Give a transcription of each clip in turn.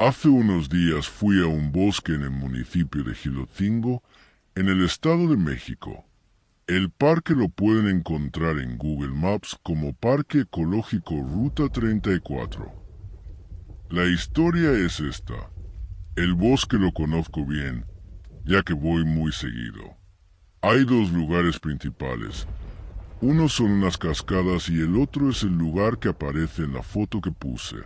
Hace unos días fui a un bosque en el municipio de Jilotzingo, en el Estado de México. El parque lo pueden encontrar en Google Maps como Parque Ecológico Ruta 34. La historia es esta. El bosque lo conozco bien, ya que voy muy seguido. Hay dos lugares principales. Uno son unas cascadas y el otro es el lugar que aparece en la foto que puse.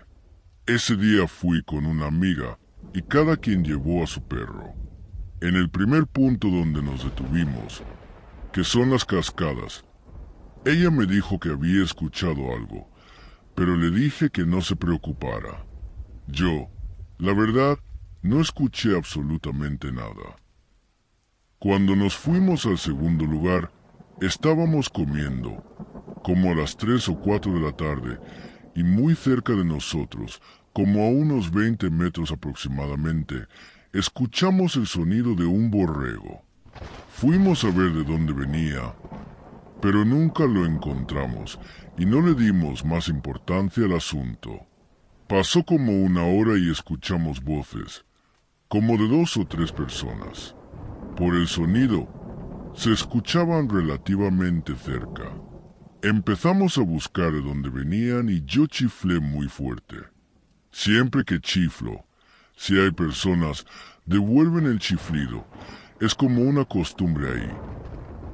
Ese día fui con una amiga y cada quien llevó a su perro. En el primer punto donde nos detuvimos, que son las cascadas, ella me dijo que había escuchado algo, pero le dije que no se preocupara. Yo, la verdad, no escuché absolutamente nada. Cuando nos fuimos al segundo lugar, estábamos comiendo, como a las 3 o 4 de la tarde, y muy cerca de nosotros, como a unos 20 metros aproximadamente, escuchamos el sonido de un borrego. Fuimos a ver de dónde venía, pero nunca lo encontramos y no le dimos más importancia al asunto. Pasó como una hora y escuchamos voces, como de 2 o 3 personas. Por el sonido, se escuchaban relativamente cerca. Empezamos a buscar de dónde venían y yo chiflé muy fuerte. Siempre que chiflo, si hay personas, devuelven el chiflido. Es como una costumbre ahí,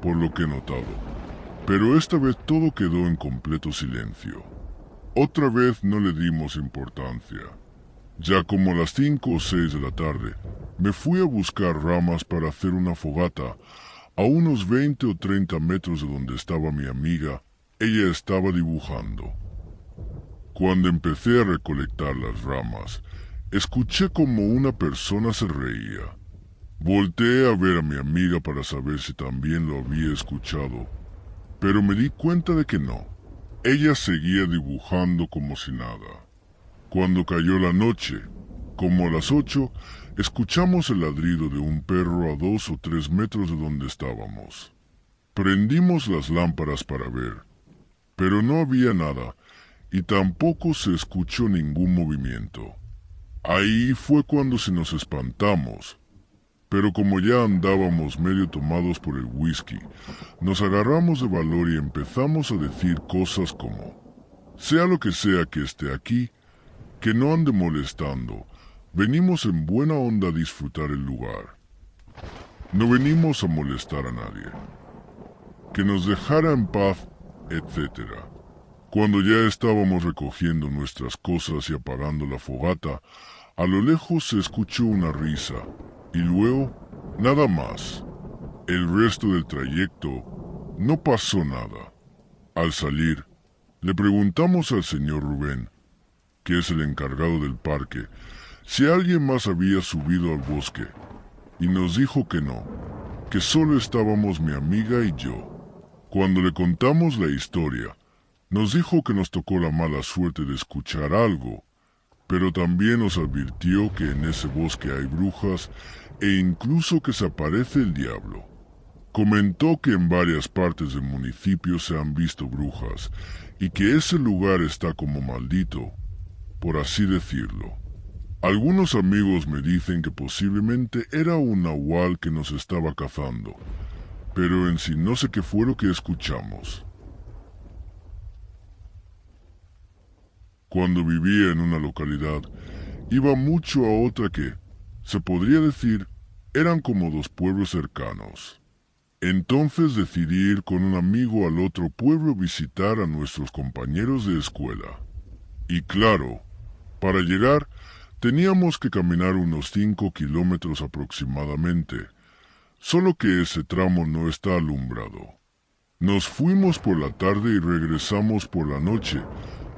por lo que he notado. Pero esta vez todo quedó en completo silencio. Otra vez no le dimos importancia. Ya como a las 5 o 6 de la tarde, me fui a buscar ramas para hacer una fogata. A unos 20 o 30 metros de donde estaba mi amiga, ella estaba dibujando. Cuando empecé a recolectar las ramas, escuché como una persona se reía. Volteé a ver a mi amiga para saber si también lo había escuchado, pero me di cuenta de que no. Ella seguía dibujando como si nada. Cuando cayó la noche, como a las 8, escuchamos el ladrido de un perro a 2 o 3 metros de donde estábamos. Prendimos las lámparas para ver, pero no había nada y tampoco se escuchó ningún movimiento. Ahí fue cuando se nos espantamos, pero como ya andábamos medio tomados por el whisky, nos agarramos de valor y empezamos a decir cosas como: sea lo que sea que esté aquí, que no ande molestando, venimos en buena onda a disfrutar el lugar. No venimos a molestar a nadie. Que nos dejara en paz, etc. Cuando ya estábamos recogiendo nuestras cosas y apagando la fogata, a lo lejos se escuchó una risa, y luego, nada más. El resto del trayecto no pasó nada. Al salir, le preguntamos al señor Rubén, que es el encargado del parque, si alguien más había subido al bosque, y nos dijo que no, que solo estábamos mi amiga y yo. Cuando le contamos la historia, nos dijo que nos tocó la mala suerte de escuchar algo, pero también nos advirtió que en ese bosque hay brujas e incluso que se aparece el diablo. Comentó que en varias partes del municipio se han visto brujas y que ese lugar está como maldito, por así decirlo. Algunos amigos me dicen que posiblemente era un nahual que nos estaba cazando, pero en sí no sé qué fue lo que escuchamos. Cuando vivía en una localidad, iba mucho a otra que, se podría decir, eran como 2 pueblos cercanos. Entonces decidí ir con un amigo al otro pueblo a visitar a nuestros compañeros de escuela. Y claro, para llegar teníamos que caminar unos 5 kilómetros aproximadamente, solo que ese tramo no está alumbrado. Nos fuimos por la tarde y regresamos por la noche,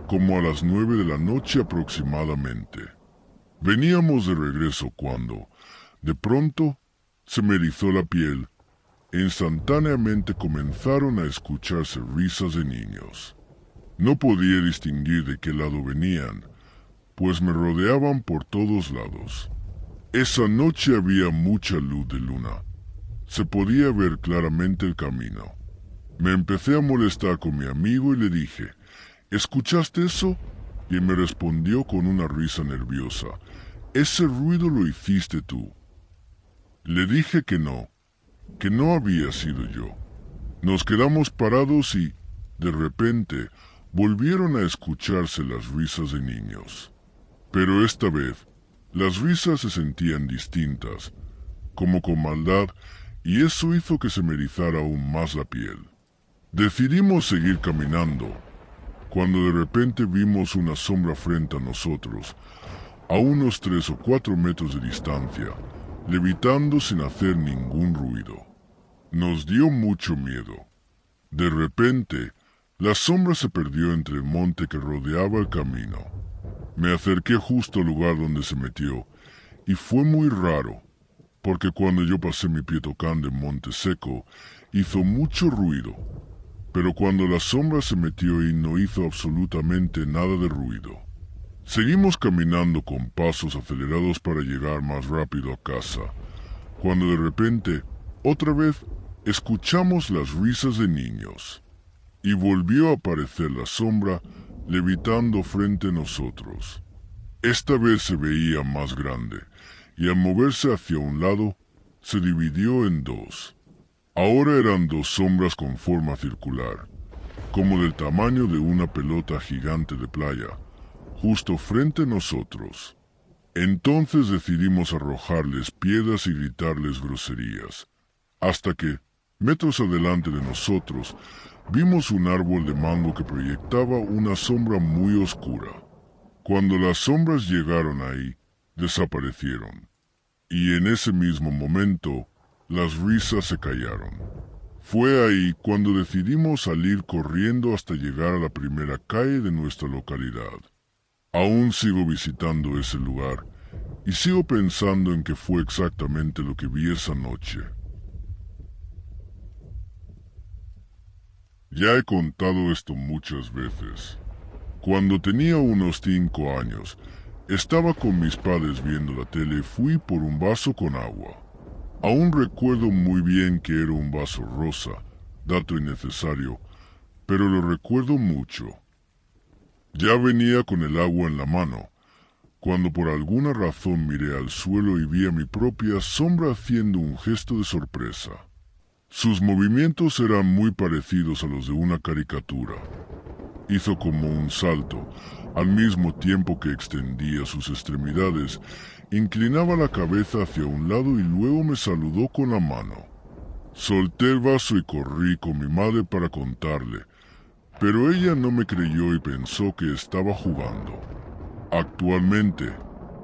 como a las 9 de la noche aproximadamente. Veníamos de regreso cuando, de pronto, se me erizó la piel e instantáneamente comenzaron a escucharse risas de niños. No podía distinguir de qué lado venían, pues me rodeaban por todos lados. Esa noche había mucha luz de luna. Se podía ver claramente el camino. Me empecé a molestar con mi amigo y le dije: ¿escuchaste eso? Y me respondió con una risa nerviosa, ese ruido lo hiciste tú. Le dije que no había sido yo. Nos quedamos parados y, de repente, volvieron a escucharse las risas de niños. Pero esta vez, las risas se sentían distintas, como con maldad, y eso hizo que se me erizara aún más la piel. Decidimos seguir caminando, cuando de repente vimos una sombra frente a nosotros, a unos 3 o 4 metros de distancia, levitando sin hacer ningún ruido. Nos dio mucho miedo. De repente, la sombra se perdió entre el monte que rodeaba el camino. Me acerqué justo al lugar donde se metió, y fue muy raro, porque cuando yo pasé mi pie tocando en monte seco, hizo mucho ruido, pero cuando la sombra se metió ahí no hizo absolutamente nada de ruido. Seguimos caminando con pasos acelerados para llegar más rápido a casa, cuando de repente, otra vez, escuchamos las risas de niños, y volvió a aparecer la sombra levitando frente a nosotros. Esta vez se veía más grande, y al moverse hacia un lado, se dividió en dos. Ahora eran 2 sombras con forma circular, como del tamaño de una pelota gigante de playa, justo frente a nosotros. Entonces decidimos arrojarles piedras y gritarles groserías, hasta que, metros adelante de nosotros, vimos un árbol de mango que proyectaba una sombra muy oscura. Cuando las sombras llegaron ahí, desaparecieron, y en ese mismo momento, las risas se callaron. Fue ahí cuando decidimos salir corriendo hasta llegar a la primera calle de nuestra localidad. Aún sigo visitando ese lugar y sigo pensando en que fue exactamente lo que vi esa noche. Ya he contado esto muchas veces. Cuando tenía unos 5 años, estaba con mis padres viendo la tele y fui por un vaso con agua. Aún recuerdo muy bien que era un vaso rosa, dato innecesario, pero lo recuerdo mucho. Ya venía con el agua en la mano, cuando por alguna razón miré al suelo y vi a mi propia sombra haciendo un gesto de sorpresa. Sus movimientos eran muy parecidos a los de una caricatura. Hizo como un salto, al mismo tiempo que extendía sus extremidades, inclinaba la cabeza hacia un lado y luego me saludó con la mano. Solté el vaso y corrí con mi madre para contarle, pero ella no me creyó y pensó que estaba jugando. Actualmente,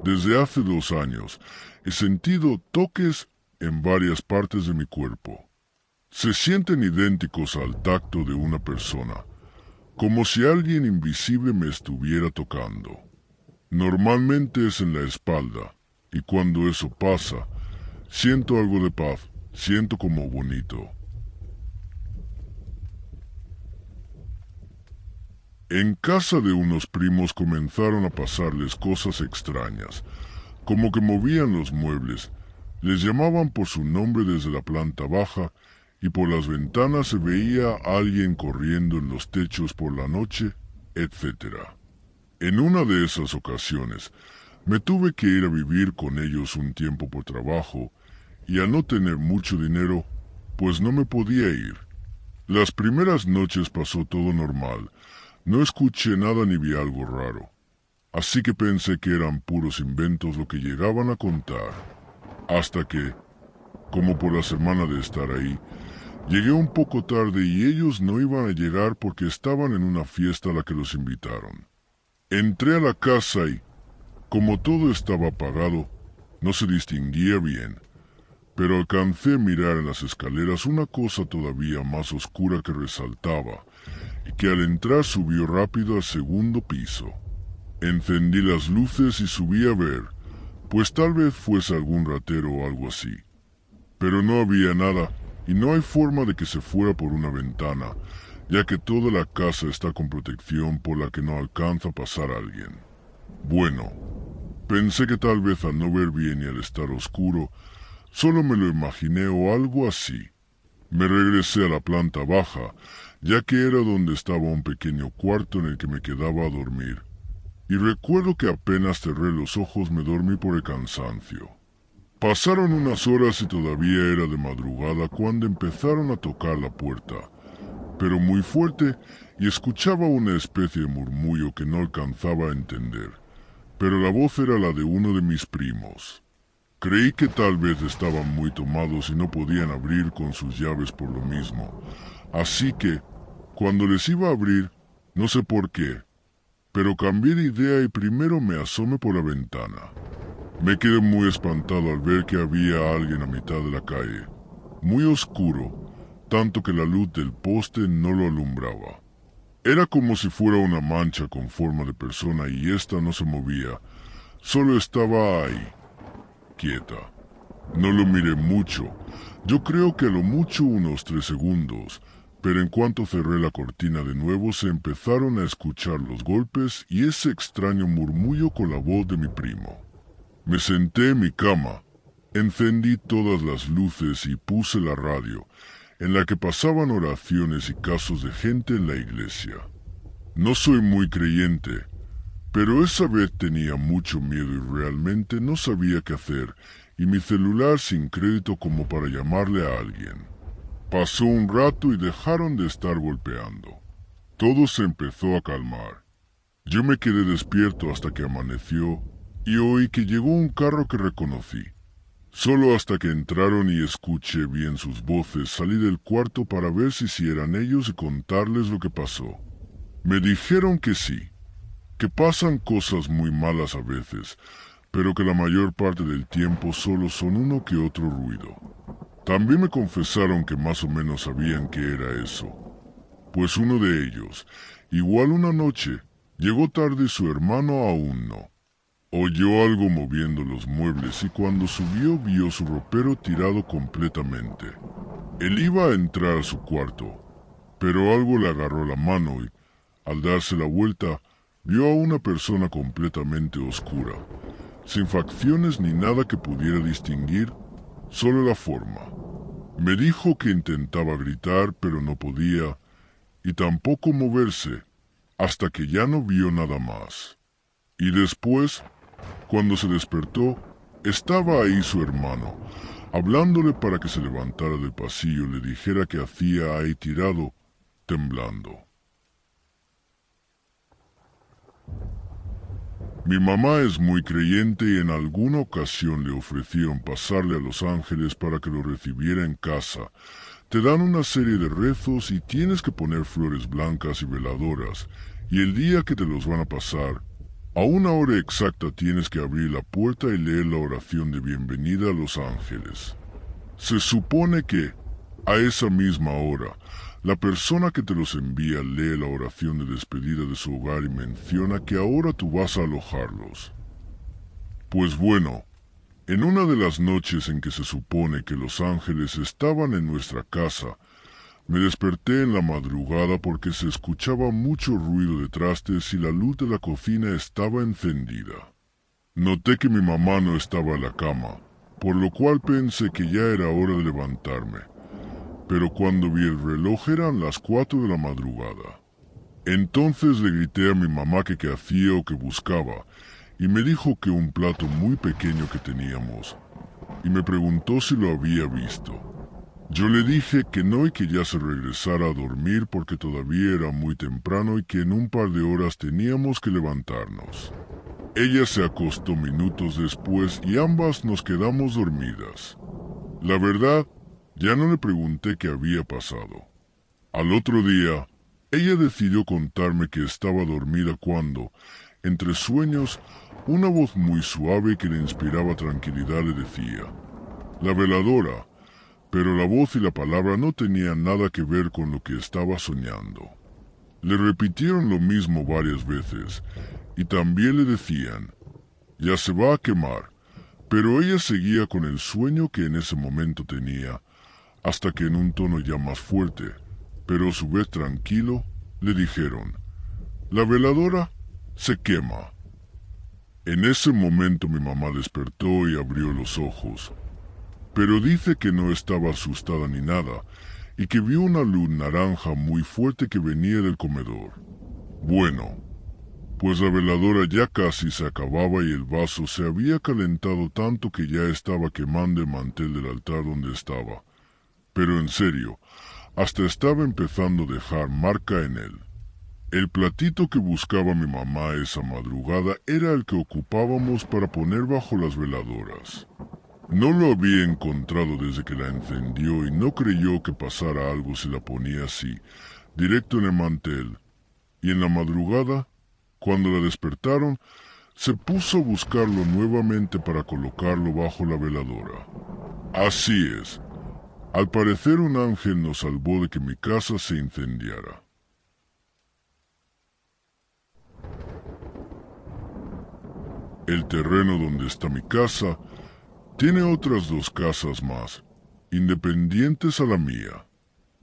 desde hace 2 años, he sentido toques en varias partes de mi cuerpo. Se sienten idénticos al tacto de una persona, como si alguien invisible me estuviera tocando. Normalmente es en la espalda, y cuando eso pasa, siento algo de paz, siento como bonito. En casa de unos primos comenzaron a pasarles cosas extrañas, como que movían los muebles, les llamaban por su nombre desde la planta baja, y por las ventanas se veía a alguien corriendo en los techos por la noche, etc. En una de esas ocasiones, me tuve que ir a vivir con ellos un tiempo por trabajo, y al no tener mucho dinero, pues no me podía ir. Las primeras noches pasó todo normal, no escuché nada ni vi algo raro, así que pensé que eran puros inventos lo que llegaban a contar, hasta que, como por la semana de estar ahí, llegué un poco tarde y ellos no iban a llegar porque estaban en una fiesta a la que los invitaron. Entré a la casa y, como todo estaba apagado, no se distinguía bien, pero alcancé a mirar en las escaleras una cosa todavía más oscura que resaltaba, y que al entrar subió rápido al 2.º piso. Encendí las luces y subí a ver, pues tal vez fuese algún ratero o algo así. Pero no había nada, y no hay forma de que se fuera por una ventana, ya que toda la casa está con protección por la que no alcanza a pasar alguien. Bueno, pensé que tal vez al no ver bien y al estar oscuro, solo me lo imaginé o algo así. Me regresé a la planta baja, ya que era donde estaba un pequeño cuarto en el que me quedaba a dormir, y recuerdo que apenas cerré los ojos me dormí por el cansancio. Pasaron unas horas y todavía era de madrugada cuando empezaron a tocar la puerta, pero muy fuerte, y escuchaba una especie de murmullo que no alcanzaba a entender, pero la voz era la de uno de mis primos. Creí que tal vez estaban muy tomados y no podían abrir con sus llaves por lo mismo, así que, cuando les iba a abrir, no sé por qué, pero cambié de idea y primero me asomé por la ventana. Me quedé muy espantado al ver que había alguien a mitad de la calle, muy oscuro, tanto que la luz del poste no lo alumbraba. Era como si fuera una mancha con forma de persona y ésta no se movía, solo estaba ahí, quieta. No lo miré mucho, yo creo que a lo mucho unos 3 segundos, pero en cuanto cerré la cortina de nuevo se empezaron a escuchar los golpes y ese extraño murmullo con la voz de mi primo. Me senté en mi cama, encendí todas las luces y puse la radio, en la que pasaban oraciones y casos de gente en la iglesia. No soy muy creyente, pero esa vez tenía mucho miedo y realmente no sabía qué hacer, y mi celular sin crédito como para llamarle a alguien. Pasó un rato y dejaron de estar golpeando. Todo se empezó a calmar. Yo me quedé despierto hasta que amaneció y oí que llegó un carro que reconocí. Solo hasta que entraron y escuché bien sus voces salí del cuarto para ver si eran ellos y contarles lo que pasó. Me dijeron que sí, que pasan cosas muy malas a veces, pero que la mayor parte del tiempo solo son uno que otro ruido. También me confesaron que más o menos sabían qué era eso, pues uno de ellos, igual una noche, llegó tarde y su hermano aún no. Oyó algo moviendo los muebles y cuando subió vio su ropero tirado completamente. Él iba a entrar a su cuarto, pero algo le agarró la mano y, al darse la vuelta, vio a una persona completamente oscura, sin facciones ni nada que pudiera distinguir, solo la forma. Me dijo que intentaba gritar, pero no podía, y tampoco moverse, hasta que ya no vio nada más. Y después, cuando se despertó, estaba ahí su hermano, hablándole para que se levantara del pasillo y le dijera que hacía ahí tirado, temblando. Mi mamá es muy creyente y en alguna ocasión le ofrecieron pasarle a Los Ángeles para que lo recibiera en casa. Te dan una serie de rezos y tienes que poner flores blancas y veladoras, y el día que te los van a pasar, a una hora exacta tienes que abrir la puerta y leer la oración de bienvenida a Los Ángeles. Se supone que, a esa misma hora, la persona que te los envía lee la oración de despedida de su hogar y menciona que ahora tú vas a alojarlos. Pues bueno, en una de las noches en que se supone que los ángeles estaban en nuestra casa, me desperté en la madrugada porque se escuchaba mucho ruido de trastes y la luz de la cocina estaba encendida. Noté que mi mamá no estaba en la cama, por lo cual pensé que ya era hora de levantarme. Pero cuando vi el reloj eran las 4 de la madrugada. Entonces le grité a mi mamá que qué hacía o que buscaba, y me dijo que un plato muy pequeño que teníamos, y me preguntó si lo había visto. Yo le dije que no y que ya se regresara a dormir porque todavía era muy temprano y que en un par de horas teníamos que levantarnos. Ella se acostó minutos después y ambas nos quedamos dormidas. La verdad, ya no le pregunté qué había pasado. Al otro día, ella decidió contarme que estaba dormida cuando, entre sueños, una voz muy suave que le inspiraba tranquilidad le decía, «La veladora», pero la voz y la palabra no tenían nada que ver con lo que estaba soñando. Le repitieron lo mismo varias veces, y también le decían, «Ya se va a quemar», pero ella seguía con el sueño que en ese momento tenía, hasta que en un tono ya más fuerte, pero a su vez tranquilo, le dijeron, «La veladora se quema». En ese momento mi mamá despertó y abrió los ojos, pero dice que no estaba asustada ni nada, y que vio una luz naranja muy fuerte que venía del comedor. Bueno, pues la veladora ya casi se acababa y el vaso se había calentado tanto que ya estaba quemando el mantel del altar donde estaba. Pero en serio, hasta estaba empezando a dejar marca en él. El platito que buscaba mi mamá esa madrugada era el que ocupábamos para poner bajo las veladoras. No lo había encontrado desde que la encendió y no creyó que pasara algo si la ponía así, directo en el mantel. Y en la madrugada, cuando la despertaron, se puso a buscarlo nuevamente para colocarlo bajo la veladora. Así es. Al parecer un ángel nos salvó de que mi casa se incendiara. El terreno donde está mi casa tiene otras 2 casas más, independientes a la mía.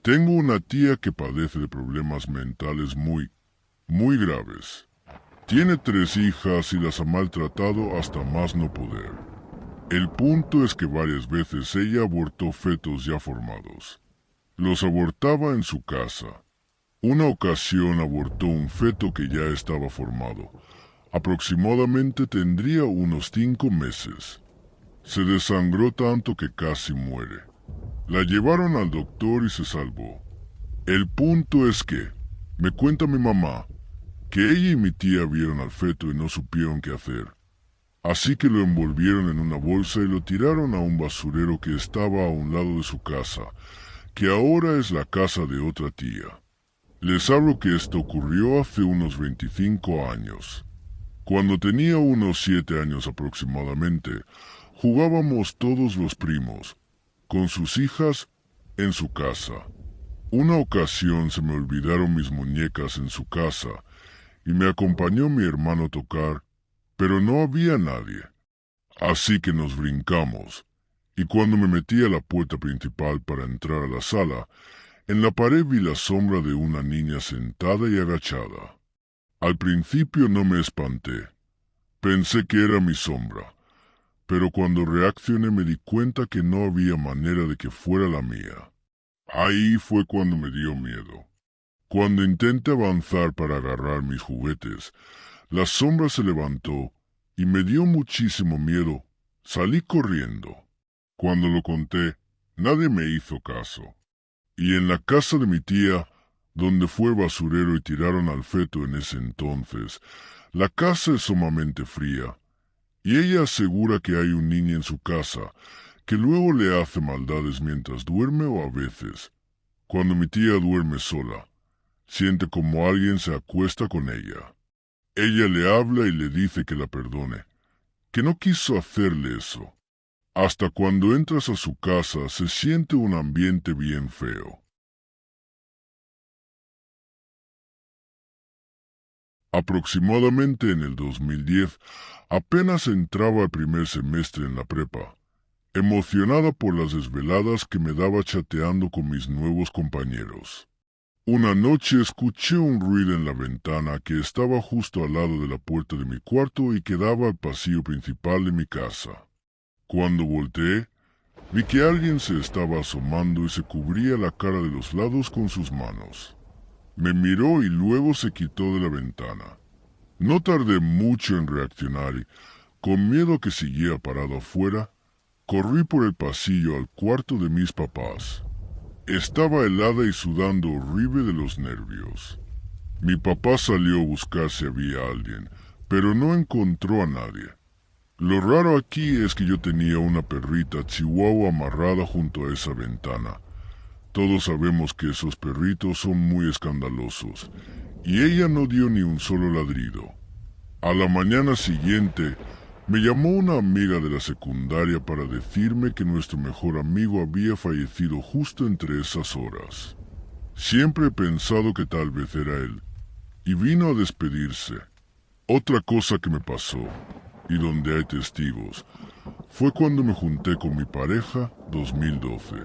Tengo una tía que padece de problemas mentales muy graves. Tiene 3 hijas y las ha maltratado hasta más no poder. El punto es que varias veces ella abortó fetos ya formados. Los abortaba en su casa. Una ocasión abortó un feto que ya estaba formado. Aproximadamente tendría unos 5 meses. Se desangró tanto que casi muere. La llevaron al doctor y se salvó. El punto es que, me cuenta mi mamá, que ella y mi tía vieron al feto y no supieron qué hacer. Así que lo envolvieron en una bolsa y lo tiraron a un basurero que estaba a un lado de su casa, que ahora es la casa de otra tía. Les hablo que esto ocurrió hace unos 25 años. Cuando tenía unos 7 años aproximadamente, jugábamos todos los primos, con sus hijas, en su casa. Una ocasión se me olvidaron mis muñecas en su casa, y me acompañó mi hermano a tocar, pero no había nadie. Así que nos brincamos, y cuando me metí a la puerta principal para entrar a la sala, en la pared vi la sombra de una niña sentada y agachada. Al principio no me espanté. Pensé que era mi sombra, pero cuando reaccioné me di cuenta que no había manera de que fuera la mía. Ahí fue cuando me dio miedo. Cuando intenté avanzar para agarrar mis juguetes, la sombra se levantó y me dio muchísimo miedo. Salí corriendo. Cuando lo conté, nadie me hizo caso. Y en la casa de mi tía, donde fue basurero y tiraron al feto en ese entonces, la casa es sumamente fría, y ella asegura que hay un niño en su casa que luego le hace maldades mientras duerme o a veces, cuando mi tía duerme sola, siente como alguien se acuesta con ella. Ella le habla y le dice que la perdone, que no quiso hacerle eso. Hasta cuando entras a su casa se siente un ambiente bien feo. Aproximadamente en el 2010, apenas entraba el primer semestre en la prepa, emocionada por las desveladas que me daba chateando con mis nuevos compañeros. Una noche escuché un ruido en la ventana que estaba justo al lado de la puerta de mi cuarto y que daba al pasillo principal de mi casa. Cuando volteé, vi que alguien se estaba asomando y se cubría la cara de los lados con sus manos. Me miró y luego se quitó de la ventana. No tardé mucho en reaccionar y, con miedo a que siguiera parado afuera, corrí por el pasillo al cuarto de mis papás. Estaba helada y sudando horrible de los nervios. Mi papá salió a buscar si había alguien, pero no encontró a nadie. Lo raro aquí es que yo tenía una perrita chihuahua amarrada junto a esa ventana. Todos sabemos que esos perritos son muy escandalosos, y ella no dio ni un solo ladrido. A la mañana siguiente, me llamó una amiga de la secundaria para decirme que nuestro mejor amigo había fallecido justo entre esas horas. Siempre he pensado que tal vez era él, y vino a despedirse. Otra cosa que me pasó, y donde hay testigos, fue cuando me junté con mi pareja 2012.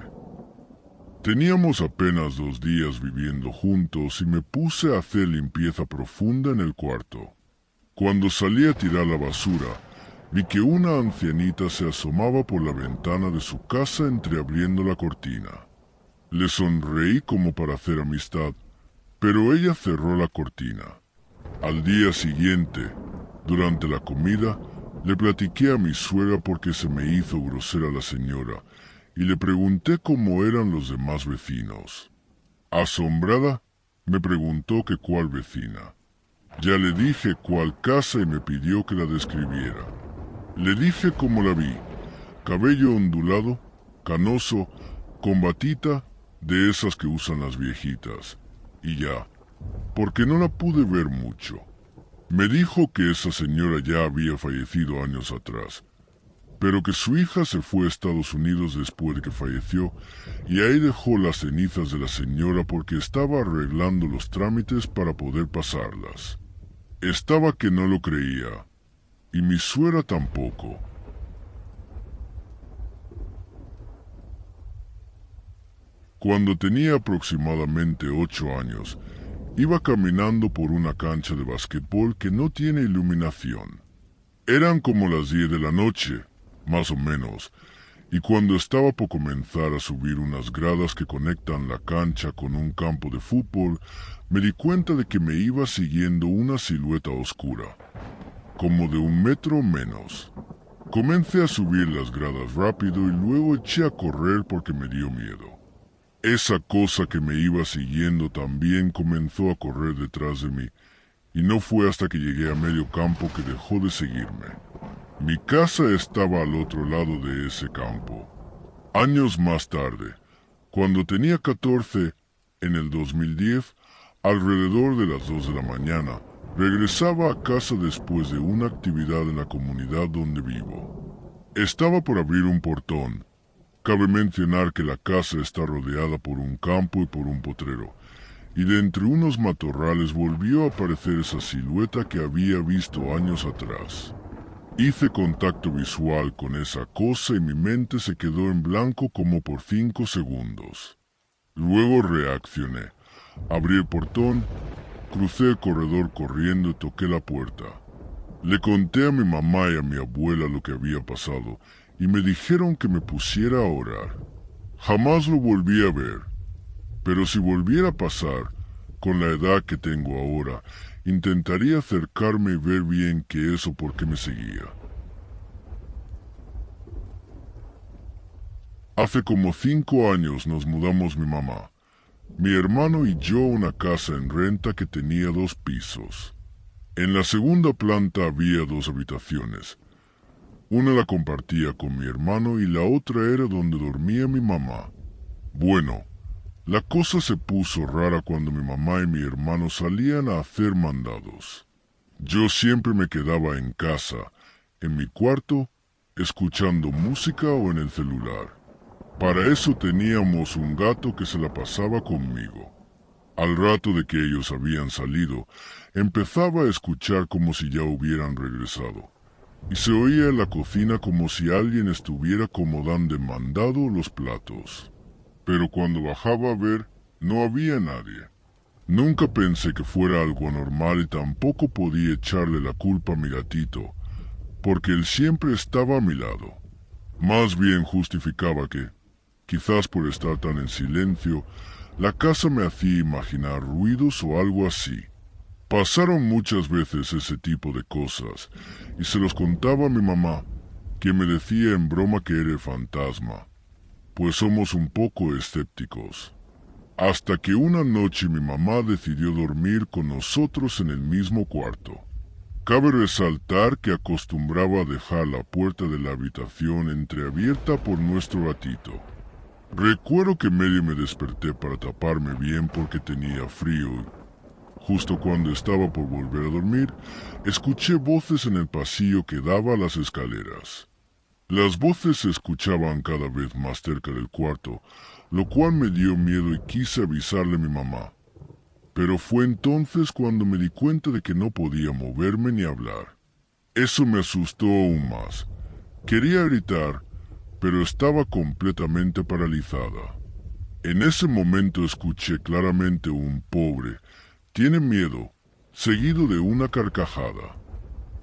Teníamos apenas 2 días viviendo juntos y me puse a hacer limpieza profunda en el cuarto. Cuando salí a tirar la basura, vi que una ancianita se asomaba por la ventana de su casa entreabriendo la cortina. Le sonreí como para hacer amistad, pero ella cerró la cortina. Al día siguiente, durante la comida, le platiqué a mi suegra porque se me hizo grosera la señora y le pregunté cómo eran los demás vecinos. Asombrada, me preguntó que cuál vecina. Ya le dije cuál casa y me pidió que la describiera. Le dije cómo la vi: cabello ondulado, canoso, con batita, de esas que usan las viejitas. Y ya, porque no la pude ver mucho. Me dijo que esa señora ya había fallecido años atrás, pero que su hija se fue a Estados Unidos después de que falleció, y ahí dejó las cenizas de la señora porque estaba arreglando los trámites para poder pasarlas. Estaba que no lo creía, y mi suegra tampoco. Cuando tenía aproximadamente 8 años, iba caminando por una cancha de basquetbol que no tiene iluminación. Eran como las 10 de la noche, más o menos, y cuando estaba por comenzar a subir unas gradas que conectan la cancha con un campo de fútbol, me di cuenta de que me iba siguiendo una silueta oscura, como de 1 metro menos. Comencé a subir las gradas rápido y luego eché a correr porque me dio miedo. Esa cosa que me iba siguiendo también comenzó a correr detrás de mí, y no fue hasta que llegué a medio campo que dejó de seguirme. Mi casa estaba al otro lado de ese campo. Años más tarde, cuando tenía 14, en el 2010, alrededor de las 2 de la mañana, regresaba a casa después de una actividad en la comunidad donde vivo. Estaba por abrir un portón. Cabe mencionar que la casa está rodeada por un campo y por un potrero, y de entre unos matorrales volvió a aparecer esa silueta que había visto años atrás. Hice contacto visual con esa cosa y mi mente se quedó en blanco como por 5 segundos. Luego reaccioné. Abrí el portón, crucé el corredor corriendo y toqué la puerta. Le conté a mi mamá y a mi abuela lo que había pasado, y me dijeron que me pusiera a orar. Jamás lo volví a ver, pero si volviera a pasar, con la edad que tengo ahora, intentaría acercarme y ver bien qué es o por qué me seguía. Hace como 5 años nos mudamos mi mamá, mi hermano y yo a una casa en renta que tenía 2 pisos. En la segunda planta había 2 habitaciones. Una la compartía con mi hermano y la otra era donde dormía mi mamá. Bueno, la cosa se puso rara cuando mi mamá y mi hermano salían a hacer mandados. Yo siempre me quedaba en casa, en mi cuarto, escuchando música o en el celular. Para eso teníamos un gato que se la pasaba conmigo. Al rato de que ellos habían salido, empezaba a escuchar como si ya hubieran regresado. Y se oía en la cocina como si alguien estuviera acomodando en mandado los platos. Pero cuando bajaba a ver, no había nadie. Nunca pensé que fuera algo anormal y tampoco podía echarle la culpa a mi gatito, porque él siempre estaba a mi lado. Más bien justificaba que, quizás por estar tan en silencio, la casa me hacía imaginar ruidos o algo así. Pasaron muchas veces ese tipo de cosas, y se los contaba a mi mamá, que me decía en broma que era el fantasma, pues somos un poco escépticos. Hasta que una noche mi mamá decidió dormir con nosotros en el mismo cuarto. Cabe resaltar que acostumbraba a dejar la puerta de la habitación entreabierta por nuestro gatito. Recuerdo que medio me desperté para taparme bien porque tenía frío. Justo cuando estaba por volver a dormir, escuché voces en el pasillo que daba a las escaleras. Las voces se escuchaban cada vez más cerca del cuarto, lo cual me dio miedo y quise avisarle a mi mamá. Pero fue entonces cuando me di cuenta de que no podía moverme ni hablar. Eso me asustó aún más. Quería gritar, pero estaba completamente paralizada. En ese momento escuché claramente un pobre, tiene miedo, seguido de una carcajada.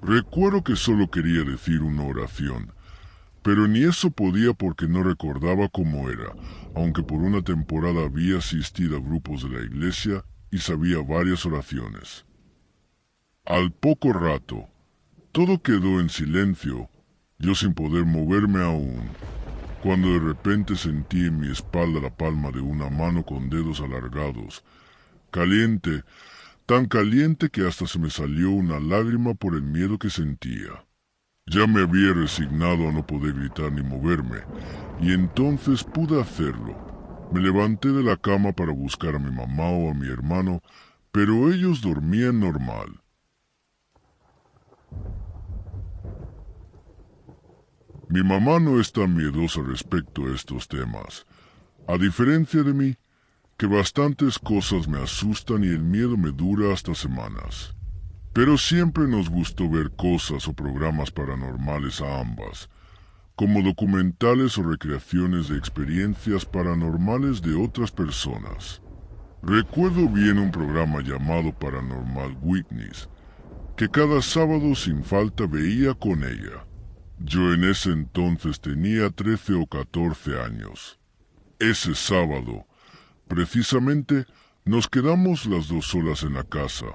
Recuerdo que solo quería decir una oración, pero ni eso podía porque no recordaba cómo era, aunque por una temporada había asistido a grupos de la iglesia y sabía varias oraciones. Al poco rato, todo quedó en silencio, yo sin poder moverme aún, cuando de repente sentí en mi espalda la palma de una mano con dedos alargados, caliente, tan caliente que hasta se me salió una lágrima por el miedo que sentía. Ya me había resignado a no poder gritar ni moverme, y entonces pude hacerlo. Me levanté de la cama para buscar a mi mamá o a mi hermano, pero ellos dormían normal. Mi mamá no es tan miedosa respecto a estos temas. A diferencia de mí, que bastantes cosas me asustan y el miedo me dura hasta semanas. Pero siempre nos gustó ver cosas o programas paranormales a ambas, como documentales o recreaciones de experiencias paranormales de otras personas. Recuerdo bien un programa llamado Paranormal Witness, que cada sábado sin falta veía con ella. Yo en ese entonces tenía 13 o 14 años. Ese sábado, precisamente, nos quedamos las dos solas en la casa.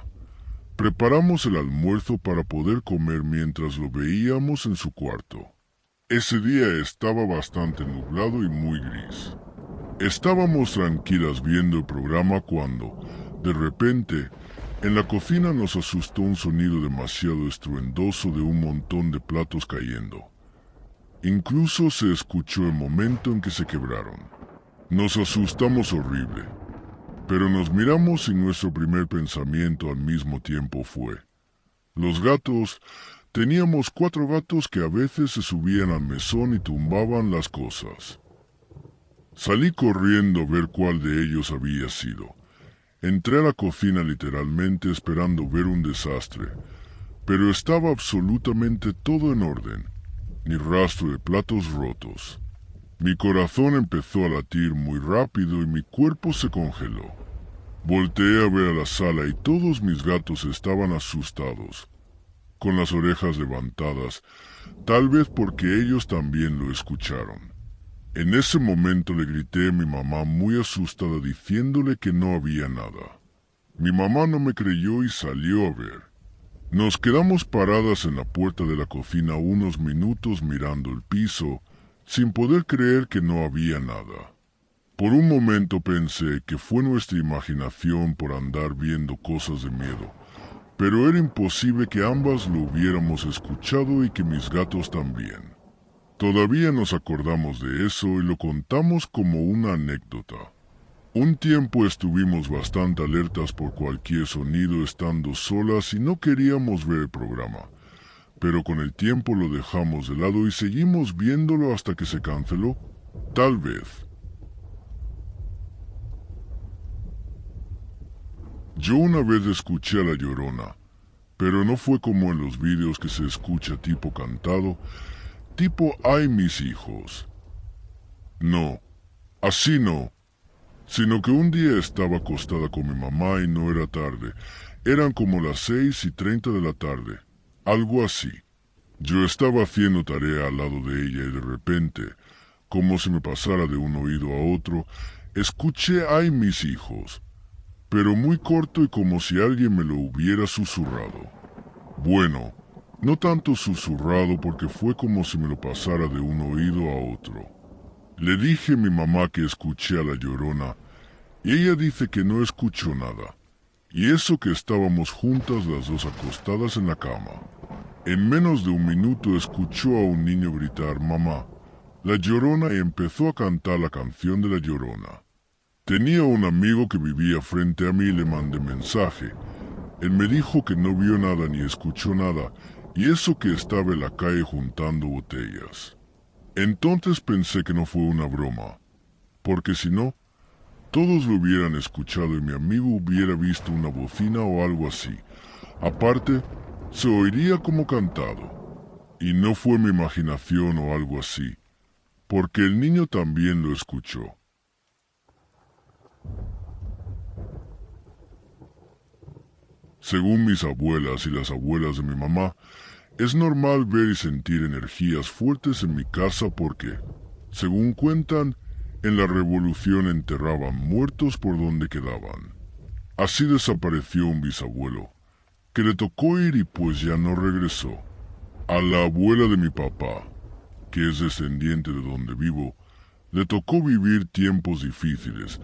Preparamos el almuerzo para poder comer mientras lo veíamos en su cuarto. Ese día estaba bastante nublado y muy gris. Estábamos tranquilas viendo el programa cuando, de repente, en la cocina nos asustó un sonido demasiado estruendoso de un montón de platos cayendo. Incluso se escuchó el momento en que se quebraron. Nos asustamos horrible, pero nos miramos y nuestro primer pensamiento al mismo tiempo fue: los gatos. Teníamos 4 gatos que a veces se subían al mesón y tumbaban las cosas. Salí corriendo a ver cuál de ellos había sido. Entré a la cocina literalmente esperando ver un desastre, pero estaba absolutamente todo en orden, ni rastro de platos rotos. Mi corazón empezó a latir muy rápido y mi cuerpo se congeló. Volteé a ver a la sala y todos mis gatos estaban asustados, con las orejas levantadas, tal vez porque ellos también lo escucharon. En ese momento le grité a mi mamá muy asustada diciéndole que no había nada. Mi mamá no me creyó y salió a ver. Nos quedamos paradas en la puerta de la cocina unos minutos mirando el piso, sin poder creer que no había nada. Por un momento pensé que fue nuestra imaginación por andar viendo cosas de miedo, pero era imposible que ambas lo hubiéramos escuchado y que mis gatos también. Todavía nos acordamos de eso y lo contamos como una anécdota. Un tiempo estuvimos bastante alertas por cualquier sonido estando solas y no queríamos ver el programa, pero con el tiempo lo dejamos de lado y seguimos viéndolo hasta que se canceló. Tal vez. Yo una vez escuché a La Llorona, pero no fue como en los vídeos que se escucha tipo cantado, tipo "ay mis hijos". No, así no, sino que un día estaba acostada con mi mamá y no era tarde, eran como las 6:30 de la tarde, algo así. Yo estaba haciendo tarea al lado de ella y de repente, como si me pasara de un oído a otro, escuché "ay mis hijos", pero muy corto y como si alguien me lo hubiera susurrado. Bueno, no tanto susurrado porque fue como si me lo pasara de un oído a otro. Le dije a mi mamá que escuché a La Llorona y ella dice que no escuchó nada. Y eso que estábamos juntas las dos acostadas en la cama. En menos de un minuto escuchó a un niño gritar "mamá". La Llorona empezó a cantar la canción de La Llorona. Tenía un amigo que vivía frente a mí y le mandé mensaje. Él me dijo que no vio nada ni escuchó nada, y eso que estaba en la calle juntando botellas. Entonces pensé que no fue una broma, porque si no, todos lo hubieran escuchado y mi amigo hubiera visto una bocina o algo así. Aparte, se oiría como cantado. Y no fue mi imaginación o algo así, porque el niño también lo escuchó. Según mis abuelas y las abuelas de mi mamá, es normal ver y sentir energías fuertes en mi casa porque, según cuentan, en la revolución enterraban muertos por donde quedaban. Así desapareció un bisabuelo, que le tocó ir y pues ya no regresó. A la abuela de mi papá, que es descendiente de donde vivo, le tocó vivir tiempos difíciles,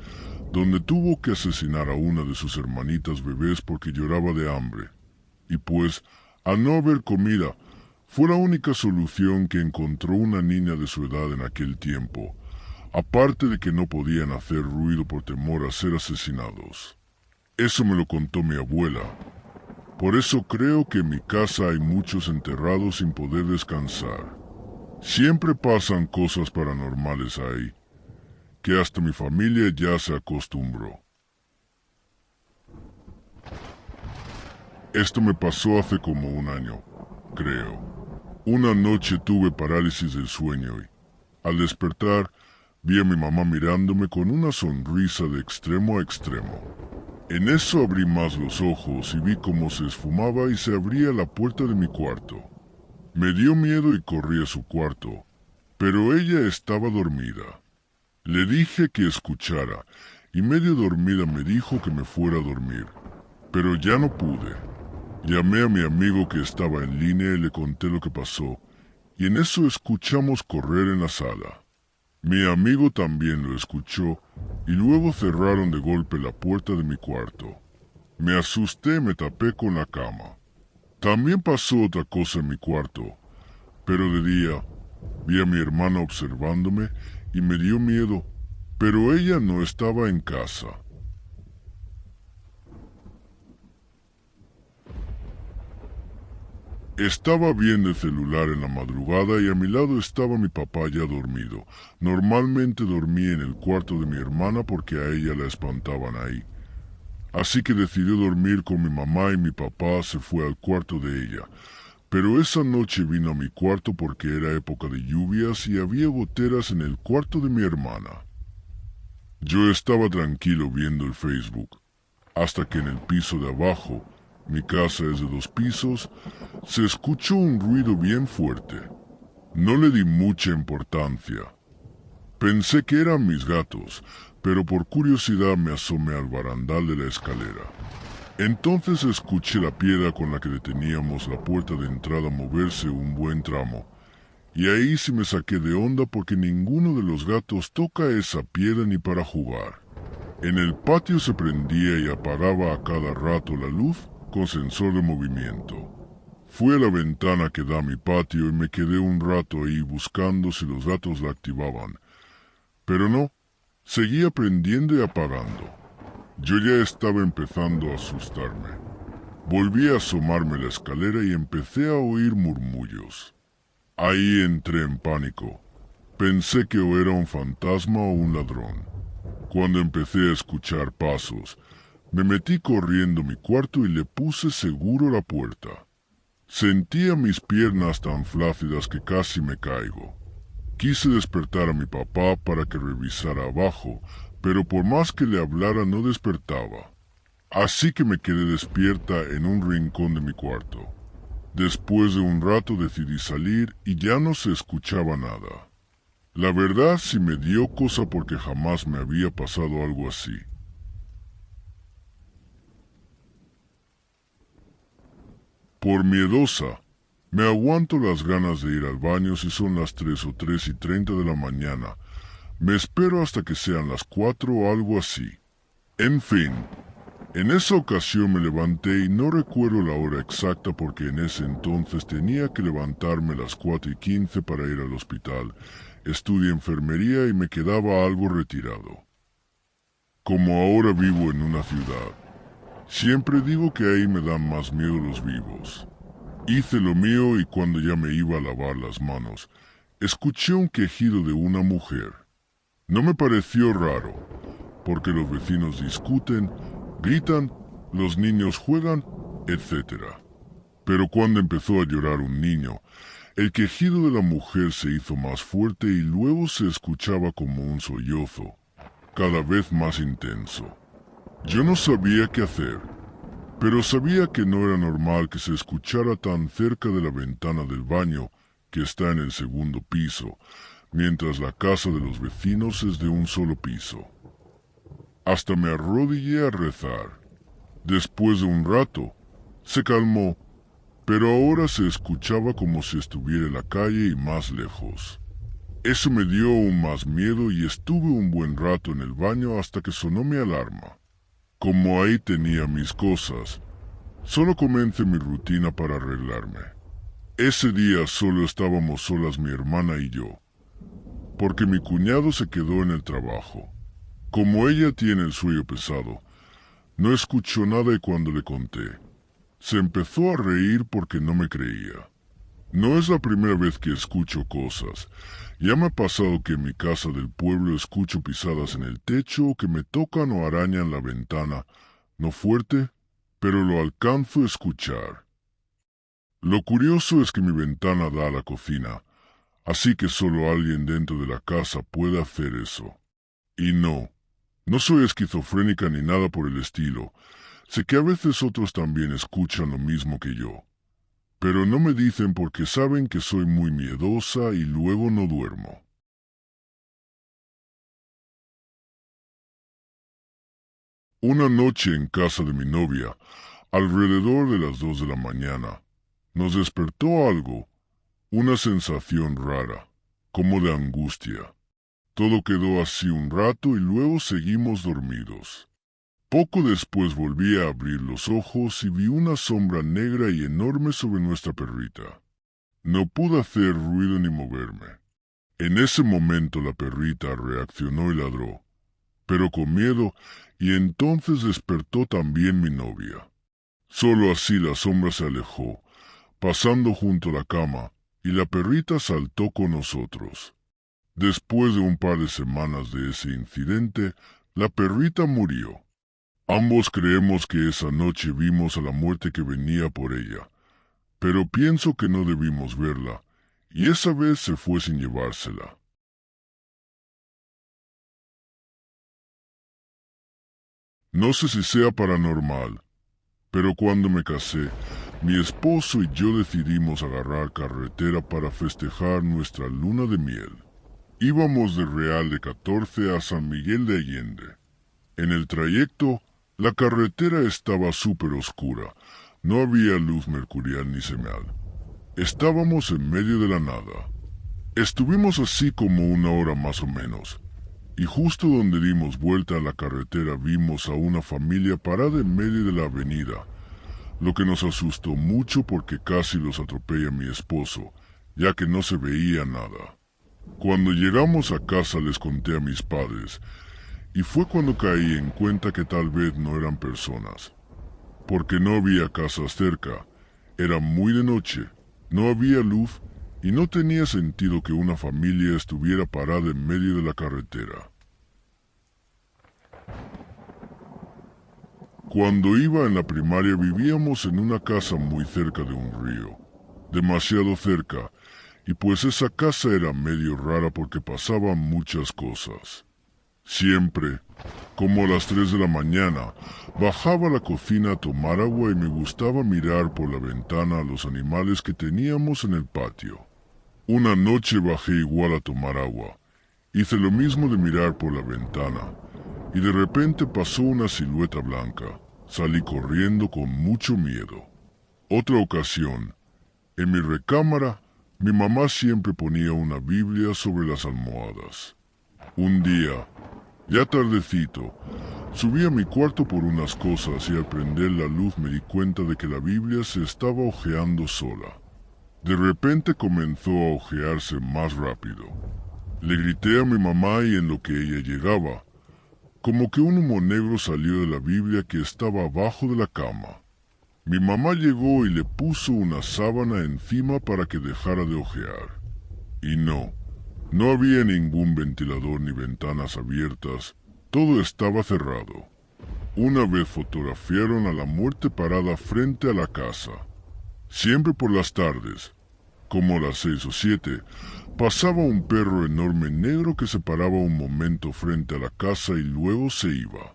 donde tuvo que asesinar a una de sus hermanitas bebés porque lloraba de hambre. Y pues, al no haber comida, fue la única solución que encontró una niña de su edad en aquel tiempo, aparte de que no podían hacer ruido por temor a ser asesinados. Eso me lo contó mi abuela. Por eso creo que en mi casa hay muchos enterrados sin poder descansar. Siempre pasan cosas paranormales ahí, que hasta mi familia ya se acostumbró. Esto me pasó hace como un año, creo. Una noche tuve parálisis del sueño y, al despertar, vi a mi mamá mirándome con una sonrisa de extremo a extremo. En eso abrí más los ojos y vi cómo se esfumaba y se abría la puerta de mi cuarto. Me dio miedo y corrí a su cuarto, pero ella estaba dormida. Le dije que escuchara, y medio dormida me dijo que me fuera a dormir, pero ya no pude. Llamé a mi amigo que estaba en línea y le conté lo que pasó, y en eso escuchamos correr en la sala. Mi amigo también lo escuchó, y luego cerraron de golpe la puerta de mi cuarto. Me asusté y me tapé con la cama. También pasó otra cosa en mi cuarto, pero de día vi a mi hermana observándome y me dio miedo, pero ella no estaba en casa. Estaba viendo el celular en la madrugada y a mi lado estaba mi papá ya dormido. Normalmente dormía en el cuarto de mi hermana porque a ella la espantaban ahí. Así que decidió dormir con mi mamá y mi papá se fue al cuarto de ella. Pero esa noche vino a mi cuarto porque era época de lluvias y había goteras en el cuarto de mi hermana. Yo estaba tranquilo viendo el Facebook, hasta que en el piso de abajo, mi casa es de 2 pisos, se escuchó un ruido bien fuerte. No le di mucha importancia. Pensé que eran mis gatos, pero por curiosidad me asomé al barandal de la escalera. Entonces escuché la piedra con la que deteníamos la puerta de entrada moverse un buen tramo, y ahí sí me saqué de onda porque ninguno de los gatos toca esa piedra ni para jugar. En el patio se prendía y apagaba a cada rato la luz con sensor de movimiento. Fui a la ventana que da a mi patio y me quedé un rato ahí buscando si los gatos la activaban. Pero no, seguía prendiendo y apagando. Yo ya estaba empezando a asustarme. Volví a asomarme a la escalera y empecé a oír murmullos. Ahí entré en pánico. Pensé que o era un fantasma o un ladrón. Cuando empecé a escuchar pasos, me metí corriendo a mi cuarto y le puse seguro la puerta. Sentía mis piernas tan flácidas que casi me caigo. Quise despertar a mi papá para que revisara abajo, pero por más que le hablara no despertaba. Así que me quedé despierta en un rincón de mi cuarto. Después de un rato decidí salir y ya no se escuchaba nada. La verdad sí me dio cosa porque jamás me había pasado algo así. Por miedosa, me aguanto las ganas de ir al baño si son las 3 o 3:30 de la mañana. Me espero hasta que sean las 4 o algo así. En fin, en esa ocasión me levanté y no recuerdo la hora exacta porque en ese entonces tenía que levantarme a las 4:15 para ir al hospital. Estudié enfermería y me quedaba algo retirado. Como ahora vivo en una ciudad, siempre digo que ahí me dan más miedo los vivos. Hice lo mío y cuando ya me iba a lavar las manos, escuché un quejido de una mujer. No me pareció raro, porque los vecinos discuten, gritan, los niños juegan, etc. Pero cuando empezó a llorar un niño, el quejido de la mujer se hizo más fuerte y luego se escuchaba como un sollozo, cada vez más intenso. Yo no sabía qué hacer, pero sabía que no era normal que se escuchara tan cerca de la ventana del baño, que está en el segundo piso, mientras la casa de los vecinos es de un solo piso. Hasta me arrodillé a rezar. Después de un rato, Se calmó, pero ahora se escuchaba como si estuviera en la calle y más lejos. Eso me dio aún más miedo y estuve un buen rato en el baño hasta que sonó mi alarma. Como ahí tenía mis cosas, solo comencé mi rutina para arreglarme. Ese día solo estábamos solas mi hermana y yo, porque mi cuñado se quedó en el trabajo. Como ella tiene el sueño pesado, no escuchó nada y cuando le conté, se empezó a reír porque no me creía. No es la primera vez que escucho cosas. Ya me ha pasado que en mi casa del pueblo escucho pisadas en el techo o que me tocan o arañan la ventana. No fuerte, pero lo alcanzo a escuchar. Lo curioso es que mi ventana da a la cocina, así que solo alguien dentro de la casa puede hacer eso. Y no soy esquizofrénica ni nada por el estilo. Sé que a veces otros también escuchan lo mismo que yo. Pero no me dicen porque saben que soy muy miedosa y luego no duermo. Una noche en casa de mi novia, alrededor de las 2 de la mañana, nos despertó algo, una sensación rara, como de angustia. Todo quedó así un rato y luego seguimos dormidos. Poco después volví a abrir los ojos y vi una sombra negra y enorme sobre nuestra perrita. No pude hacer ruido ni moverme. En ese momento la perrita reaccionó y ladró, pero con miedo, y entonces despertó también mi novia. Solo así la sombra se alejó, pasando junto a la cama, y la perrita saltó con nosotros. Después de un par de semanas de ese incidente, la perrita murió. Ambos creemos que esa noche vimos a la muerte que venía por ella, pero pienso que no debimos verla, y esa vez se fue sin llevársela. No sé si sea paranormal, pero cuando me casé, mi esposo y yo decidimos agarrar carretera para festejar nuestra luna de miel. Íbamos de Real de 14 a San Miguel de Allende. En el trayecto, la carretera estaba súper oscura. No había luz mercurial ni señal. Estábamos en medio de la nada. Estuvimos así como una hora más o menos, y justo donde dimos vuelta a la carretera vimos a una familia parada en medio de la avenida, lo que nos asustó mucho porque casi los atropella mi esposo, ya que no se veía nada. Cuando llegamos a casa les conté a mis padres, y fue cuando caí en cuenta que tal vez no eran personas, porque no había casas cerca, era muy de noche, no había luz y no tenía sentido que una familia estuviera parada en medio de la carretera. Cuando iba en la primaria vivíamos en una casa muy cerca de un río, demasiado cerca, y pues esa casa era medio rara porque pasaban muchas cosas. Siempre, como a las 3 de la mañana, bajaba a la cocina a tomar agua y me gustaba mirar por la ventana a los animales que teníamos en el patio. Una noche bajé igual a tomar agua. Hice lo mismo de mirar por la ventana, y de repente pasó una silueta blanca. Salí corriendo con mucho miedo. Otra ocasión, en mi recámara, mi mamá siempre ponía una Biblia sobre las almohadas. Un día, ya tardecito, subí a mi cuarto por unas cosas y al prender la luz me di cuenta de que la Biblia se estaba hojeando sola. De repente comenzó a hojearse más rápido. Le grité a mi mamá y en lo que ella llegaba, como que un humo negro salió de la Biblia que estaba abajo de la cama. Mi mamá llegó y le puso una sábana encima para que dejara de hojear. Y no había ningún ventilador ni ventanas abiertas, todo estaba cerrado. Una vez fotografiaron a la muerte parada frente a la casa. Siempre por las tardes, como a las 6 o 7, pasaba un perro enorme negro que se paraba un momento frente a la casa y luego se iba.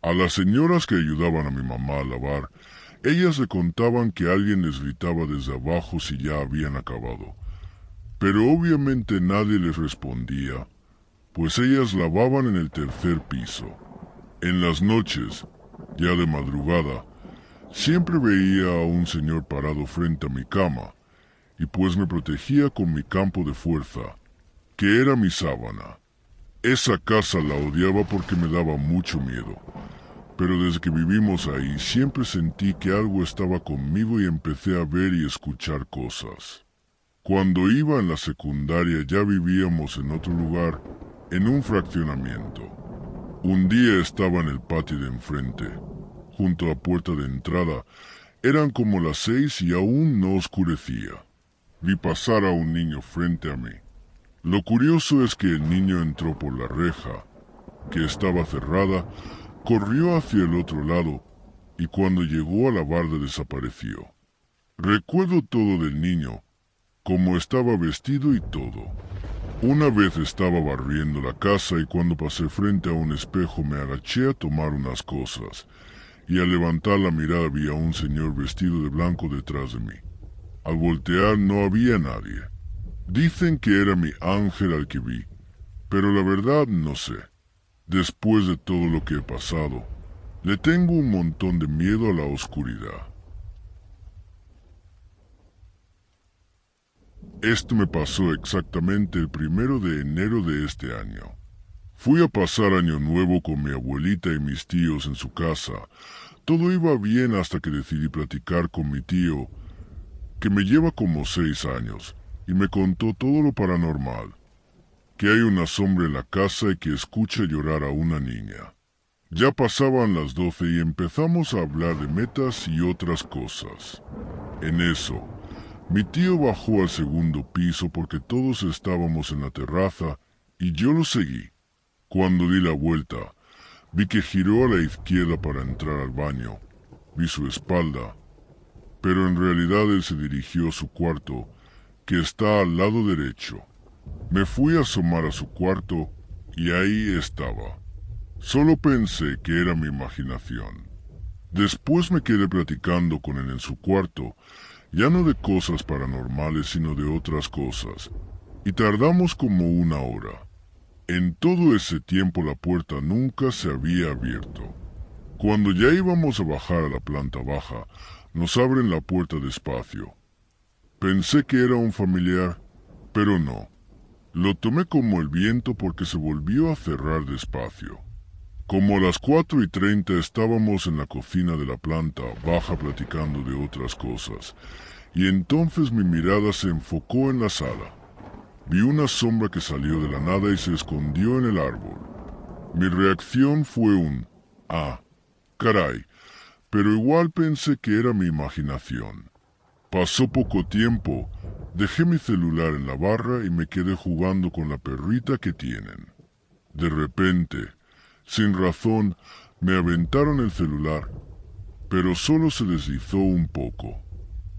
A las señoras que ayudaban a mi mamá a lavar, ellas le contaban que alguien les gritaba desde abajo si ya habían acabado. Pero obviamente nadie les respondía, pues ellas lavaban en el tercer piso. En las noches, ya de madrugada, Siempre veía a un señor parado frente a mi cama, y pues me protegía con mi campo de fuerza, que era mi sábana. Esa casa la odiaba porque me daba mucho miedo, pero desde que vivimos ahí siempre sentí que algo estaba conmigo y empecé a ver y escuchar cosas. Cuando iba en la secundaria ya vivíamos en otro lugar, en un fraccionamiento. Un día estaba en el patio de enfrente, junto a la puerta de entrada. Eran como las 6 y aún no oscurecía. Vi pasar a un niño frente a mí. Lo curioso es que el niño entró por la reja, que estaba cerrada, corrió hacia el otro lado y cuando llegó a la barda desapareció. Recuerdo todo del niño, cómo estaba vestido y todo. Una vez estaba barriendo la casa y cuando pasé frente a un espejo me agaché a tomar unas cosas y al levantar la mirada vi a un señor vestido de blanco detrás de mí. Al voltear no había nadie. Dicen que era mi ángel al que vi, pero la verdad no sé. Después de todo lo que he pasado, le tengo un montón de miedo a la oscuridad. Esto me pasó exactamente el 1 de enero de este año. Fui a pasar Año Nuevo con mi abuelita y mis tíos en su casa. Todo iba bien hasta que decidí platicar con mi tío, que me lleva como 6 años, y me contó todo lo paranormal, que hay una sombra en la casa y que escucha llorar a una niña. Ya pasaban las 12 y empezamos a hablar de metas y otras cosas. En eso, mi tío bajó al segundo piso porque todos estábamos en la terraza y yo lo seguí. Cuando di la vuelta, vi que giró a la izquierda para entrar al baño. Vi su espalda, pero en realidad él se dirigió a su cuarto, que está al lado derecho. Me fui a asomar a su cuarto y ahí estaba. Solo pensé que era mi imaginación. Después me quedé platicando con él en su cuarto, ya no de cosas paranormales sino de otras cosas, y tardamos como 1 hora. En todo ese tiempo la puerta nunca se había abierto. Cuando ya íbamos a bajar a la planta baja, nos abren la puerta despacio. Pensé que era un familiar, pero no. Lo tomé como el viento porque se volvió a cerrar despacio. Como a las 4:30 estábamos en la cocina de la planta baja platicando de otras cosas, y entonces mi mirada se enfocó en la sala. Vi una sombra que salió de la nada y se escondió en el árbol. Mi reacción fue un «Ah, caray», pero igual pensé que era mi imaginación. Pasó poco tiempo, dejé mi celular en la barra y me quedé jugando con la perrita que tienen. De repente, sin razón, me aventaron el celular, pero solo se deslizó un poco.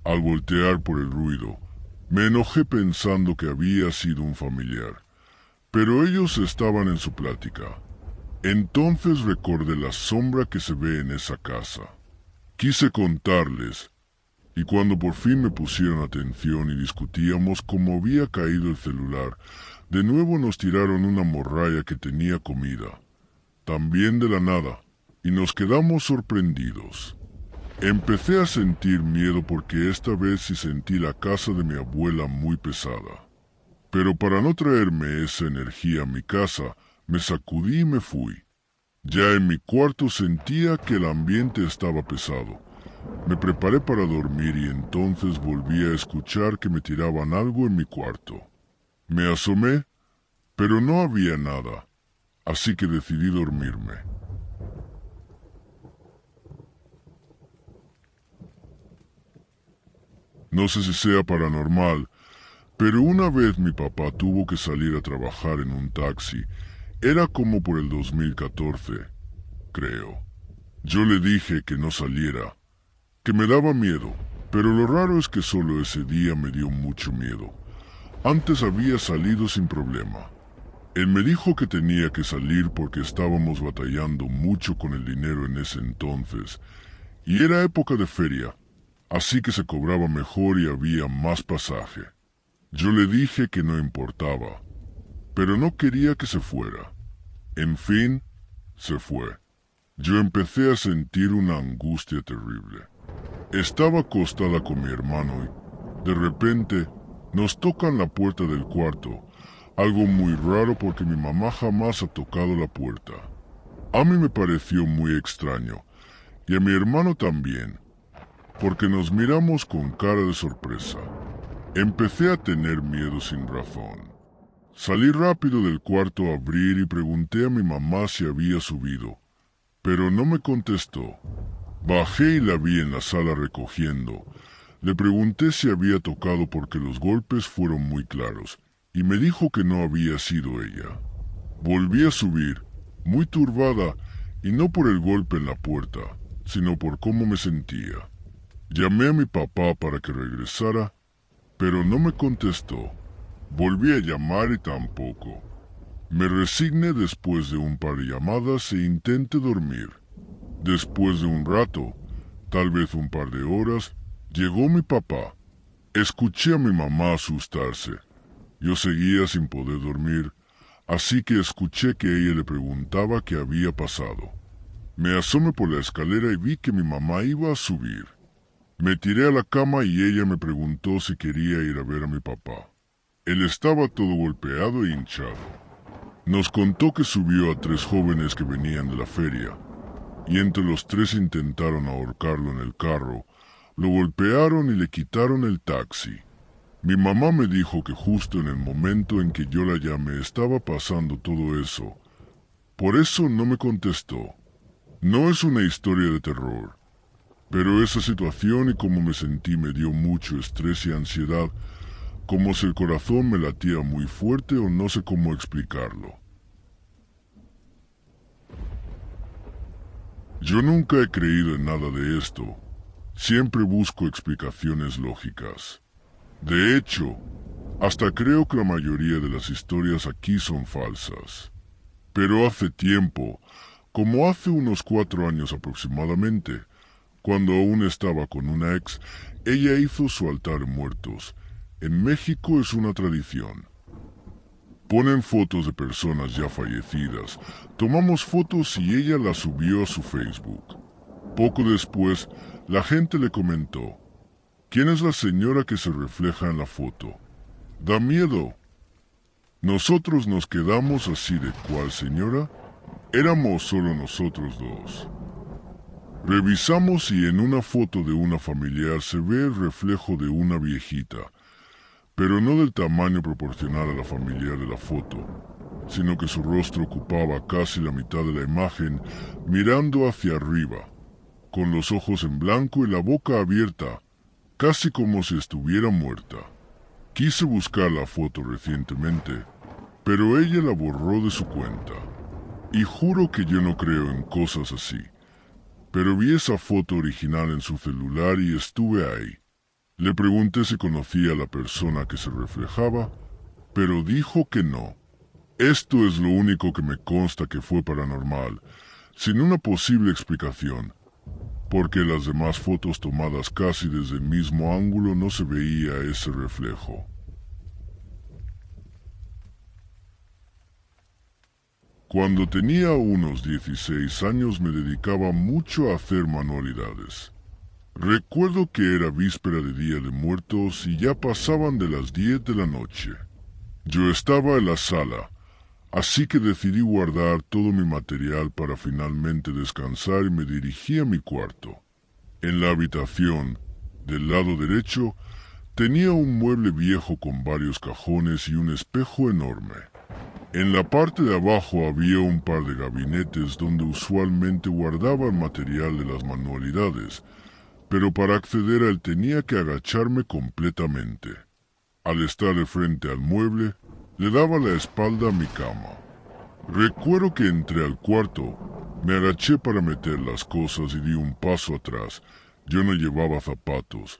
Al voltear por el ruido, me enojé pensando que había sido un familiar, pero ellos estaban en su plática. Entonces recordé la sombra que se ve en esa casa. Quise contarles, y cuando por fin me pusieron atención y discutíamos cómo había caído el celular, de nuevo nos tiraron una morralla que tenía comida, también de la nada, y nos quedamos sorprendidos. Empecé a sentir miedo porque esta vez sí sentí la casa de mi abuela muy pesada. Pero para no traerme esa energía a mi casa, me sacudí y me fui. Ya en mi cuarto sentía que el ambiente estaba pesado. Me preparé para dormir y entonces volví a escuchar que me tiraban algo en mi cuarto. Me asomé, pero no había nada, así que decidí dormirme. No sé si sea paranormal, pero una vez mi papá tuvo que salir a trabajar en un taxi. Era como por el 2014, creo. Yo le dije que no saliera, que me daba miedo, pero lo raro es que solo ese día me dio mucho miedo. Antes había salido sin problema. Él me dijo que tenía que salir porque estábamos batallando mucho con el dinero en ese entonces, y era época de feria, así que se cobraba mejor y había más pasaje. Yo le dije que no importaba, pero no quería que se fuera. En fin, se fue. Yo empecé a sentir una angustia terrible. Estaba acostada con mi hermano y, de repente, nos tocan la puerta del cuarto. Algo muy raro porque mi mamá jamás ha tocado la puerta. A mí me pareció muy extraño, y a mi hermano también, porque nos miramos con cara de sorpresa. Empecé a tener miedo sin razón. Salí rápido del cuarto a abrir y pregunté a mi mamá si había subido, pero no me contestó. Bajé y la vi en la sala recogiendo. Le pregunté si había tocado porque los golpes fueron muy claros, y me dijo que no había sido ella. Volví a subir, muy turbada, y no por el golpe en la puerta, sino por cómo me sentía. Llamé a mi papá para que regresara, pero no me contestó. Volví a llamar y tampoco. Me resigné después de un par de llamadas e intenté dormir. Después de un rato, tal vez un par de horas, llegó mi papá. Escuché a mi mamá asustarse. Yo seguía sin poder dormir, así que escuché que ella le preguntaba qué había pasado. Me asomé por la escalera y vi que mi mamá iba a subir. Me tiré a la cama y ella me preguntó si quería ir a ver a mi papá. Él estaba todo golpeado e hinchado. Nos contó que subió a 3 jóvenes que venían de la feria, y entre los 3 intentaron ahorcarlo en el carro, lo golpearon y le quitaron el taxi. Mi mamá me dijo que justo en el momento en que yo la llamé estaba pasando todo eso. Por eso no me contestó. No es una historia de terror, pero esa situación y cómo me sentí me dio mucho estrés y ansiedad, como si el corazón me latía muy fuerte o no sé cómo explicarlo. Yo nunca he creído en nada de esto. Siempre busco explicaciones lógicas. De hecho, hasta creo que la mayoría de las historias aquí son falsas. Pero hace tiempo, como hace unos 4 años aproximadamente, cuando aún estaba con una ex, ella hizo su altar de muertos. En México es una tradición. Ponen fotos de personas ya fallecidas. Tomamos fotos y ella las subió a su Facebook. Poco después, la gente le comentó: ¿quién es la señora que se refleja en la foto? Da miedo. Nosotros nos quedamos así de ¿cuál señora? Éramos solo nosotros 2. Revisamos y en una foto de una familiar se ve el reflejo de una viejita, pero no del tamaño proporcional a la familiar de la foto, sino que su rostro ocupaba casi la mitad de la imagen, mirando hacia arriba, con los ojos en blanco y la boca abierta, casi como si estuviera muerta. Quise buscar la foto recientemente, pero ella la borró de su cuenta. Y juro que yo no creo en cosas así, pero vi esa foto original en su celular y estuve ahí. Le pregunté si conocía a la persona que se reflejaba, pero dijo que no. Esto es lo único que me consta que fue paranormal, sin una posible explicación, porque las demás fotos tomadas casi desde el mismo ángulo no se veía ese reflejo. Cuando tenía unos 16 años me dedicaba mucho a hacer manualidades. Recuerdo que era víspera de Día de Muertos y ya pasaban de las 10 de la noche. Yo estaba en la sala, así que decidí guardar todo mi material para finalmente descansar y me dirigí a mi cuarto. En la habitación, del lado derecho, tenía un mueble viejo con varios cajones y un espejo enorme. En la parte de abajo había un par de gabinetes donde usualmente guardaba el material de las manualidades, pero para acceder a él tenía que agacharme completamente. Al estar de frente al mueble, le daba la espalda a mi cama. Recuerdo que entré al cuarto, me agaché para meter las cosas y di un paso atrás. Yo no llevaba zapatos,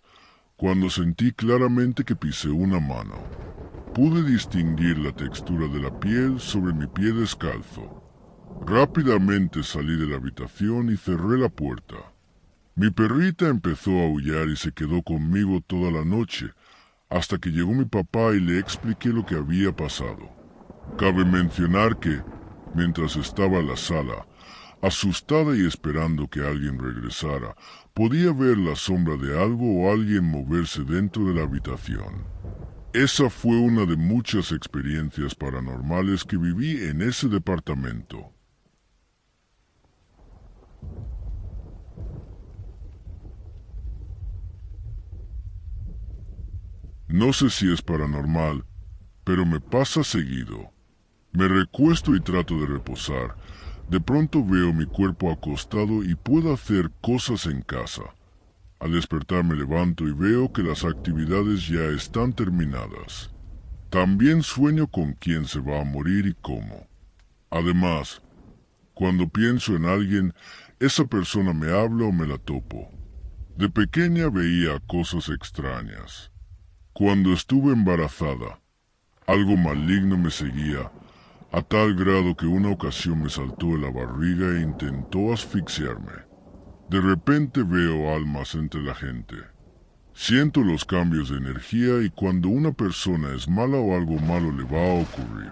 cuando sentí claramente que pisé una mano. Pude distinguir la textura de la piel sobre mi pie descalzo. Rápidamente salí de la habitación y cerré la puerta. Mi perrita empezó a aullar y se quedó conmigo toda la noche, hasta que llegó mi papá y le expliqué lo que había pasado. Cabe mencionar que, mientras estaba en la sala, Asustada y esperando que alguien regresara, podía ver la sombra de algo o alguien moverse dentro de la habitación. Esa fue una de muchas experiencias paranormales que viví en ese departamento. No sé si es paranormal, pero me pasa seguido. Me recuesto y trato de reposar. De pronto veo mi cuerpo acostado y puedo hacer cosas en casa. Al despertar me levanto y veo que las actividades ya están terminadas. También sueño con quién se va a morir y cómo. Además, cuando pienso en alguien, esa persona me habla o me la topo. De pequeña veía cosas extrañas. Cuando estuve embarazada, algo maligno me seguía, a tal grado que una ocasión me saltó de la barriga e intentó asfixiarme. De repente veo almas entre la gente. Siento los cambios de energía y cuando una persona es mala o algo malo le va a ocurrir.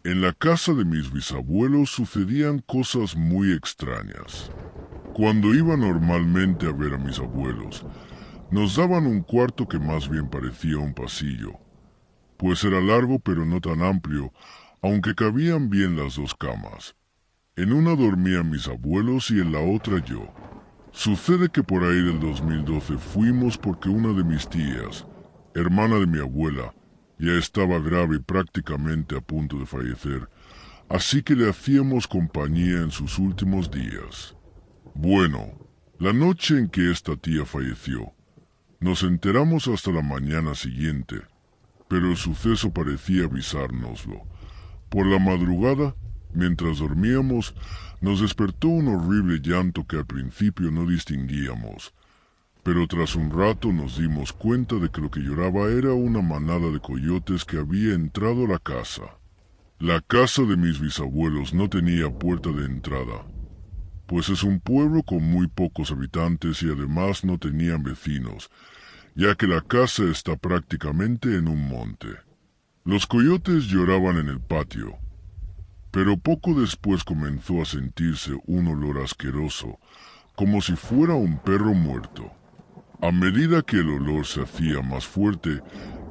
En la casa de mis bisabuelos sucedían cosas muy extrañas. Cuando iba normalmente a ver a mis abuelos, nos daban un cuarto que más bien parecía un pasillo, pues era largo pero no tan amplio, aunque cabían bien las dos camas. En una dormían mis abuelos y en la otra yo. Sucede que por ahí del 2012 fuimos porque una de mis tías, hermana de mi abuela, ya estaba grave y prácticamente a punto de fallecer, así que le hacíamos compañía en sus últimos días. Bueno, la noche en que esta tía falleció, nos enteramos hasta la mañana siguiente, pero el suceso parecía avisárnoslo. Por la madrugada, mientras dormíamos, nos despertó un horrible llanto que al principio no distinguíamos, pero tras un rato nos dimos cuenta de que lo que lloraba era una manada de coyotes que había entrado a la casa. La casa de mis bisabuelos no tenía puerta de entrada, pues es un pueblo con muy pocos habitantes y además no tenían vecinos, ya que la casa está prácticamente en un monte. Los coyotes lloraban en el patio, pero poco después comenzó a sentirse un olor asqueroso, como si fuera un perro muerto. A medida que el olor se hacía más fuerte,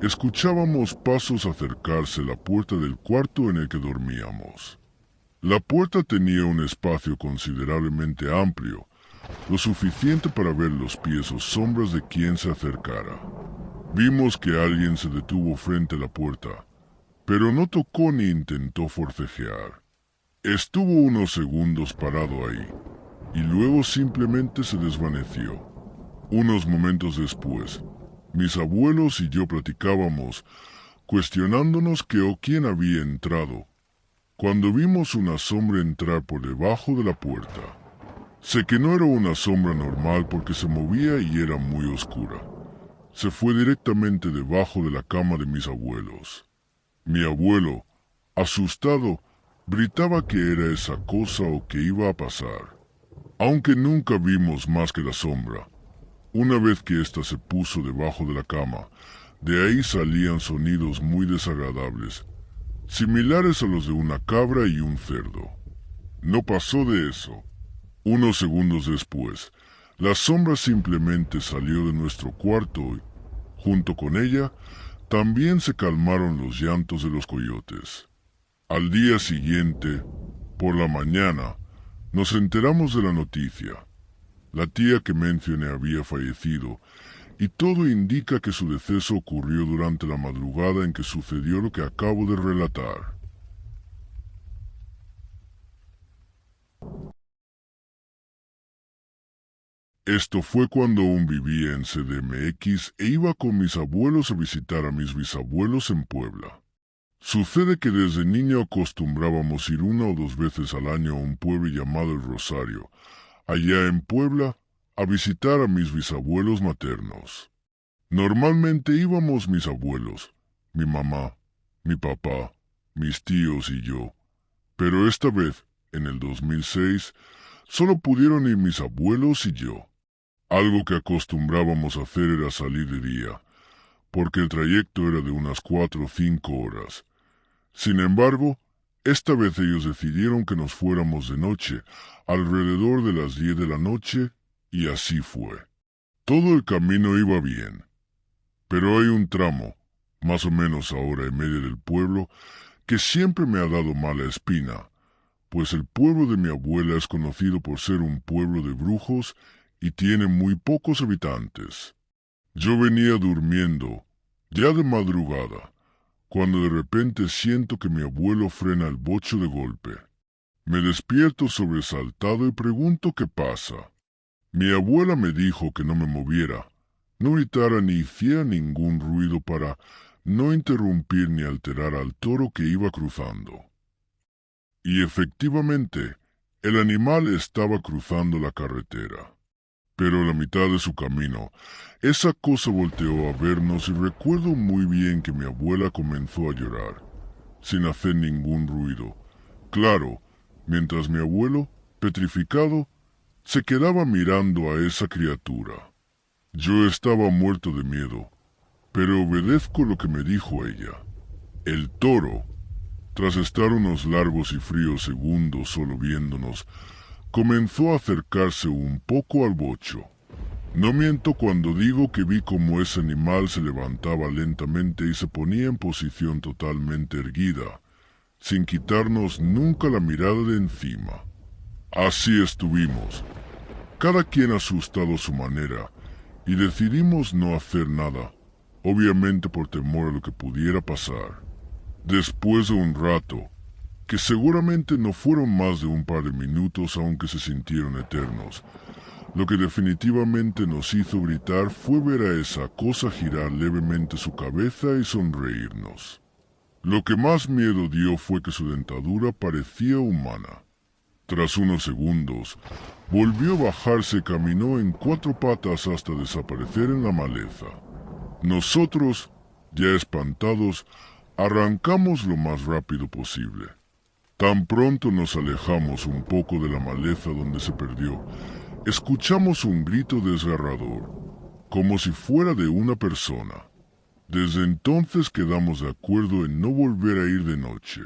escuchábamos pasos acercarse a la puerta del cuarto en el que dormíamos. La puerta tenía un espacio considerablemente amplio, lo suficiente para ver los pies o sombras de quien se acercara. Vimos que alguien se detuvo frente a la puerta, pero no tocó ni intentó forcejear. Estuvo unos segundos parado ahí, y luego simplemente se desvaneció. Unos momentos después, mis abuelos y yo platicábamos, cuestionándonos qué o quién había entrado, cuando vimos una sombra entrar por debajo de la puerta. Sé que no era una sombra normal porque se movía y era muy oscura. Se fue directamente debajo de la cama de mis abuelos. Mi abuelo, asustado, gritaba que era esa cosa o que iba a pasar. Aunque nunca vimos más que la sombra, una vez que ésta se puso debajo de la cama, de ahí salían sonidos muy desagradables, similares a los de una cabra y un cerdo. No pasó de eso. Unos segundos después, la sombra simplemente salió de nuestro cuarto y, junto con ella, también se calmaron los llantos de los coyotes. Al día siguiente, por la mañana, nos enteramos de la noticia. La tía que mencioné había fallecido, y todo indica que su deceso ocurrió durante la madrugada en que sucedió lo que acabo de relatar. Esto fue cuando aún vivía en CDMX e iba con mis abuelos a visitar a mis bisabuelos en Puebla. Sucede que desde niño acostumbrábamos ir una o dos veces al año a un pueblo llamado El Rosario, allá en Puebla, a visitar a mis bisabuelos maternos. Normalmente íbamos mis abuelos, mi mamá, mi papá, mis tíos y yo, pero esta vez, en el 2006, solo pudieron ir mis abuelos y yo. Algo que acostumbrábamos hacer era salir de día, porque el trayecto era de unas 4 o 5 horas. Sin embargo, esta vez ellos decidieron que nos fuéramos de noche, alrededor de las 10 de la noche, y así fue. Todo el camino iba bien, pero hay un tramo, más o menos a hora y media del pueblo, que siempre me ha dado mala espina, pues el pueblo de mi abuela es conocido por ser un pueblo de brujos y tiene muy pocos habitantes. Yo venía durmiendo, ya de madrugada, cuando de repente siento que mi abuelo frena el bocho de golpe. Me despierto sobresaltado y pregunto qué pasa. Mi abuela me dijo que no me moviera, no gritara ni hiciera ningún ruido para no interrumpir ni alterar al toro que iba cruzando. Y efectivamente, el animal estaba cruzando la carretera. Pero a la mitad de su camino, esa cosa volteó a vernos y recuerdo muy bien que mi abuela comenzó a llorar, sin hacer ningún ruido. Claro, mientras mi abuelo, petrificado, se quedaba mirando a esa criatura. Yo estaba muerto de miedo, pero obedezco lo que me dijo ella. El toro, tras estar unos largos y fríos segundos solo viéndonos, comenzó a acercarse un poco al bocho. No miento cuando digo que vi cómo ese animal se levantaba lentamente y se ponía en posición totalmente erguida, sin quitarnos nunca la mirada de encima. Así estuvimos, cada quien asustado a su manera, y decidimos no hacer nada, obviamente por temor a lo que pudiera pasar. Después de un rato, que seguramente no fueron más de un par de minutos aunque se sintieron eternos, lo que definitivamente nos hizo gritar fue ver a esa cosa girar levemente su cabeza y sonreírnos. Lo que más miedo dio fue que su dentadura parecía humana. Tras unos segundos, volvió a bajarse y caminó en 4 patas hasta desaparecer en la maleza. Nosotros, ya espantados, arrancamos lo más rápido posible. Tan pronto nos alejamos un poco de la maleza donde se perdió, escuchamos un grito desgarrador, como si fuera de una persona. Desde entonces quedamos de acuerdo en no volver a ir de noche.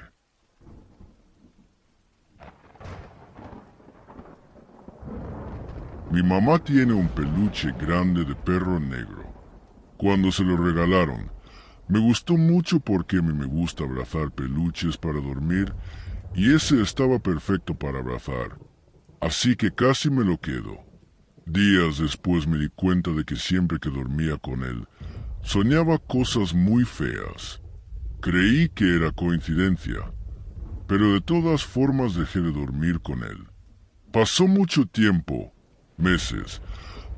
Mi mamá tiene un peluche grande de perro negro. Cuando se lo regalaron, me gustó mucho porque a mí me gusta abrazar peluches para dormir y ese estaba perfecto para abrazar, así que casi me lo quedo. Días después me di cuenta de que siempre que dormía con él, soñaba cosas muy feas. Creí que era coincidencia, pero de todas formas dejé de dormir con él. Pasó mucho tiempo, meses,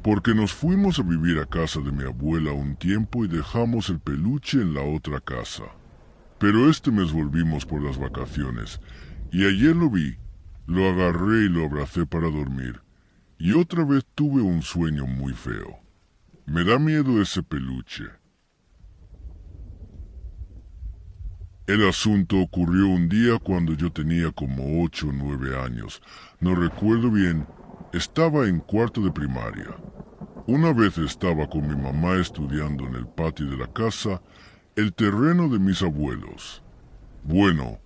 porque nos fuimos a vivir a casa de mi abuela un tiempo y dejamos el peluche en la otra casa. Pero este mes volvimos por las vacaciones, y ayer lo vi, lo agarré y lo abracé para dormir, y otra vez tuve un sueño muy feo. Me da miedo ese peluche. El asunto ocurrió un día cuando yo tenía como 8 o 9 años, no recuerdo bien, estaba en cuarto de primaria. Una vez estaba con mi mamá estudiando en el patio de la casa, el terreno de mis abuelos. Bueno,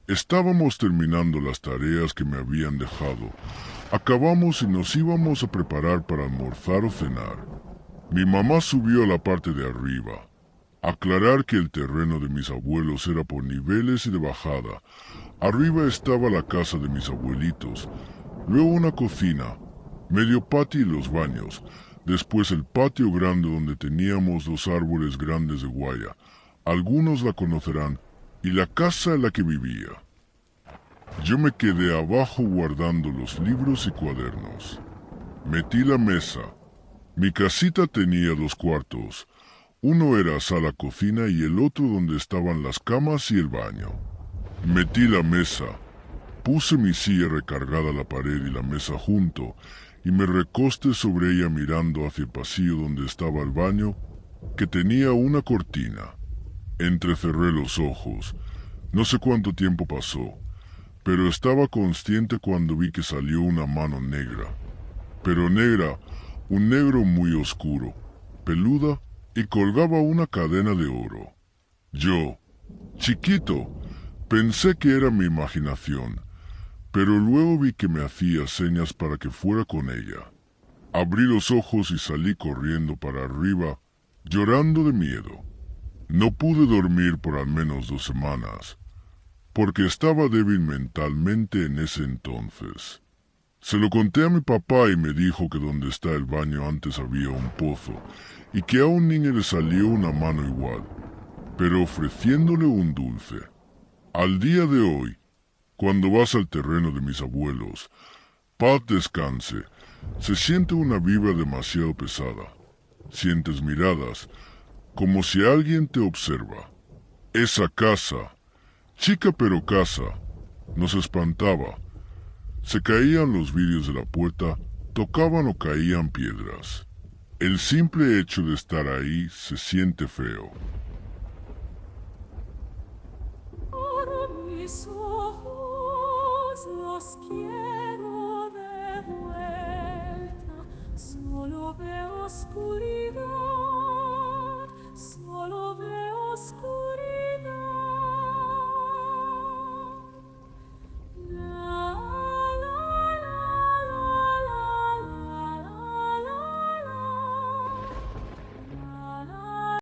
estábamos terminando las tareas que me habían dejado. Acabamos y nos íbamos a preparar para almorzar o cenar. Mi mamá subió a la parte de arriba. Aclarar que el terreno de mis abuelos era por niveles y de bajada. Arriba estaba la casa de mis abuelitos, luego una cocina, medio patio y los baños, después el patio grande donde teníamos 2 árboles grandes de guaya, algunos la conocerán, y la casa en la que vivía. Yo me quedé abajo guardando los libros y cuadernos. Metí la mesa. Mi casita tenía 2 cuartos. Uno era sala-cocina y el otro donde estaban las camas y el baño. Metí la mesa. Puse mi silla recargada a la pared y la mesa junto, y me recosté sobre ella mirando hacia el pasillo donde estaba el baño, que tenía una cortina. Entrecerré los ojos. No sé cuánto tiempo pasó, pero estaba consciente cuando vi que salió una mano negra. Pero negra, un negro muy oscuro, peluda y colgaba una cadena de oro. Yo, chiquito, pensé que era mi imaginación, pero luego vi que me hacía señas para que fuera con ella. Abrí los ojos y salí corriendo para arriba, llorando de miedo. No pude dormir por al menos 2 semanas, porque estaba débil mentalmente en ese entonces. Se lo conté a mi papá y me dijo que donde está el baño antes había un pozo, y que a un niño le salió una mano igual, pero ofreciéndole un dulce. Al día de hoy, cuando vas al terreno de mis abuelos, paz descanse, se siente una vibra demasiado pesada. Sientes miradas, como si alguien te observa. Esa casa, chica pero casa, nos espantaba. Se caían los vidrios de la puerta, tocaban o caían piedras. El simple hecho de estar ahí se siente feo. Ahora mis ojos los quiero de vuelta, solo veo oscuridad.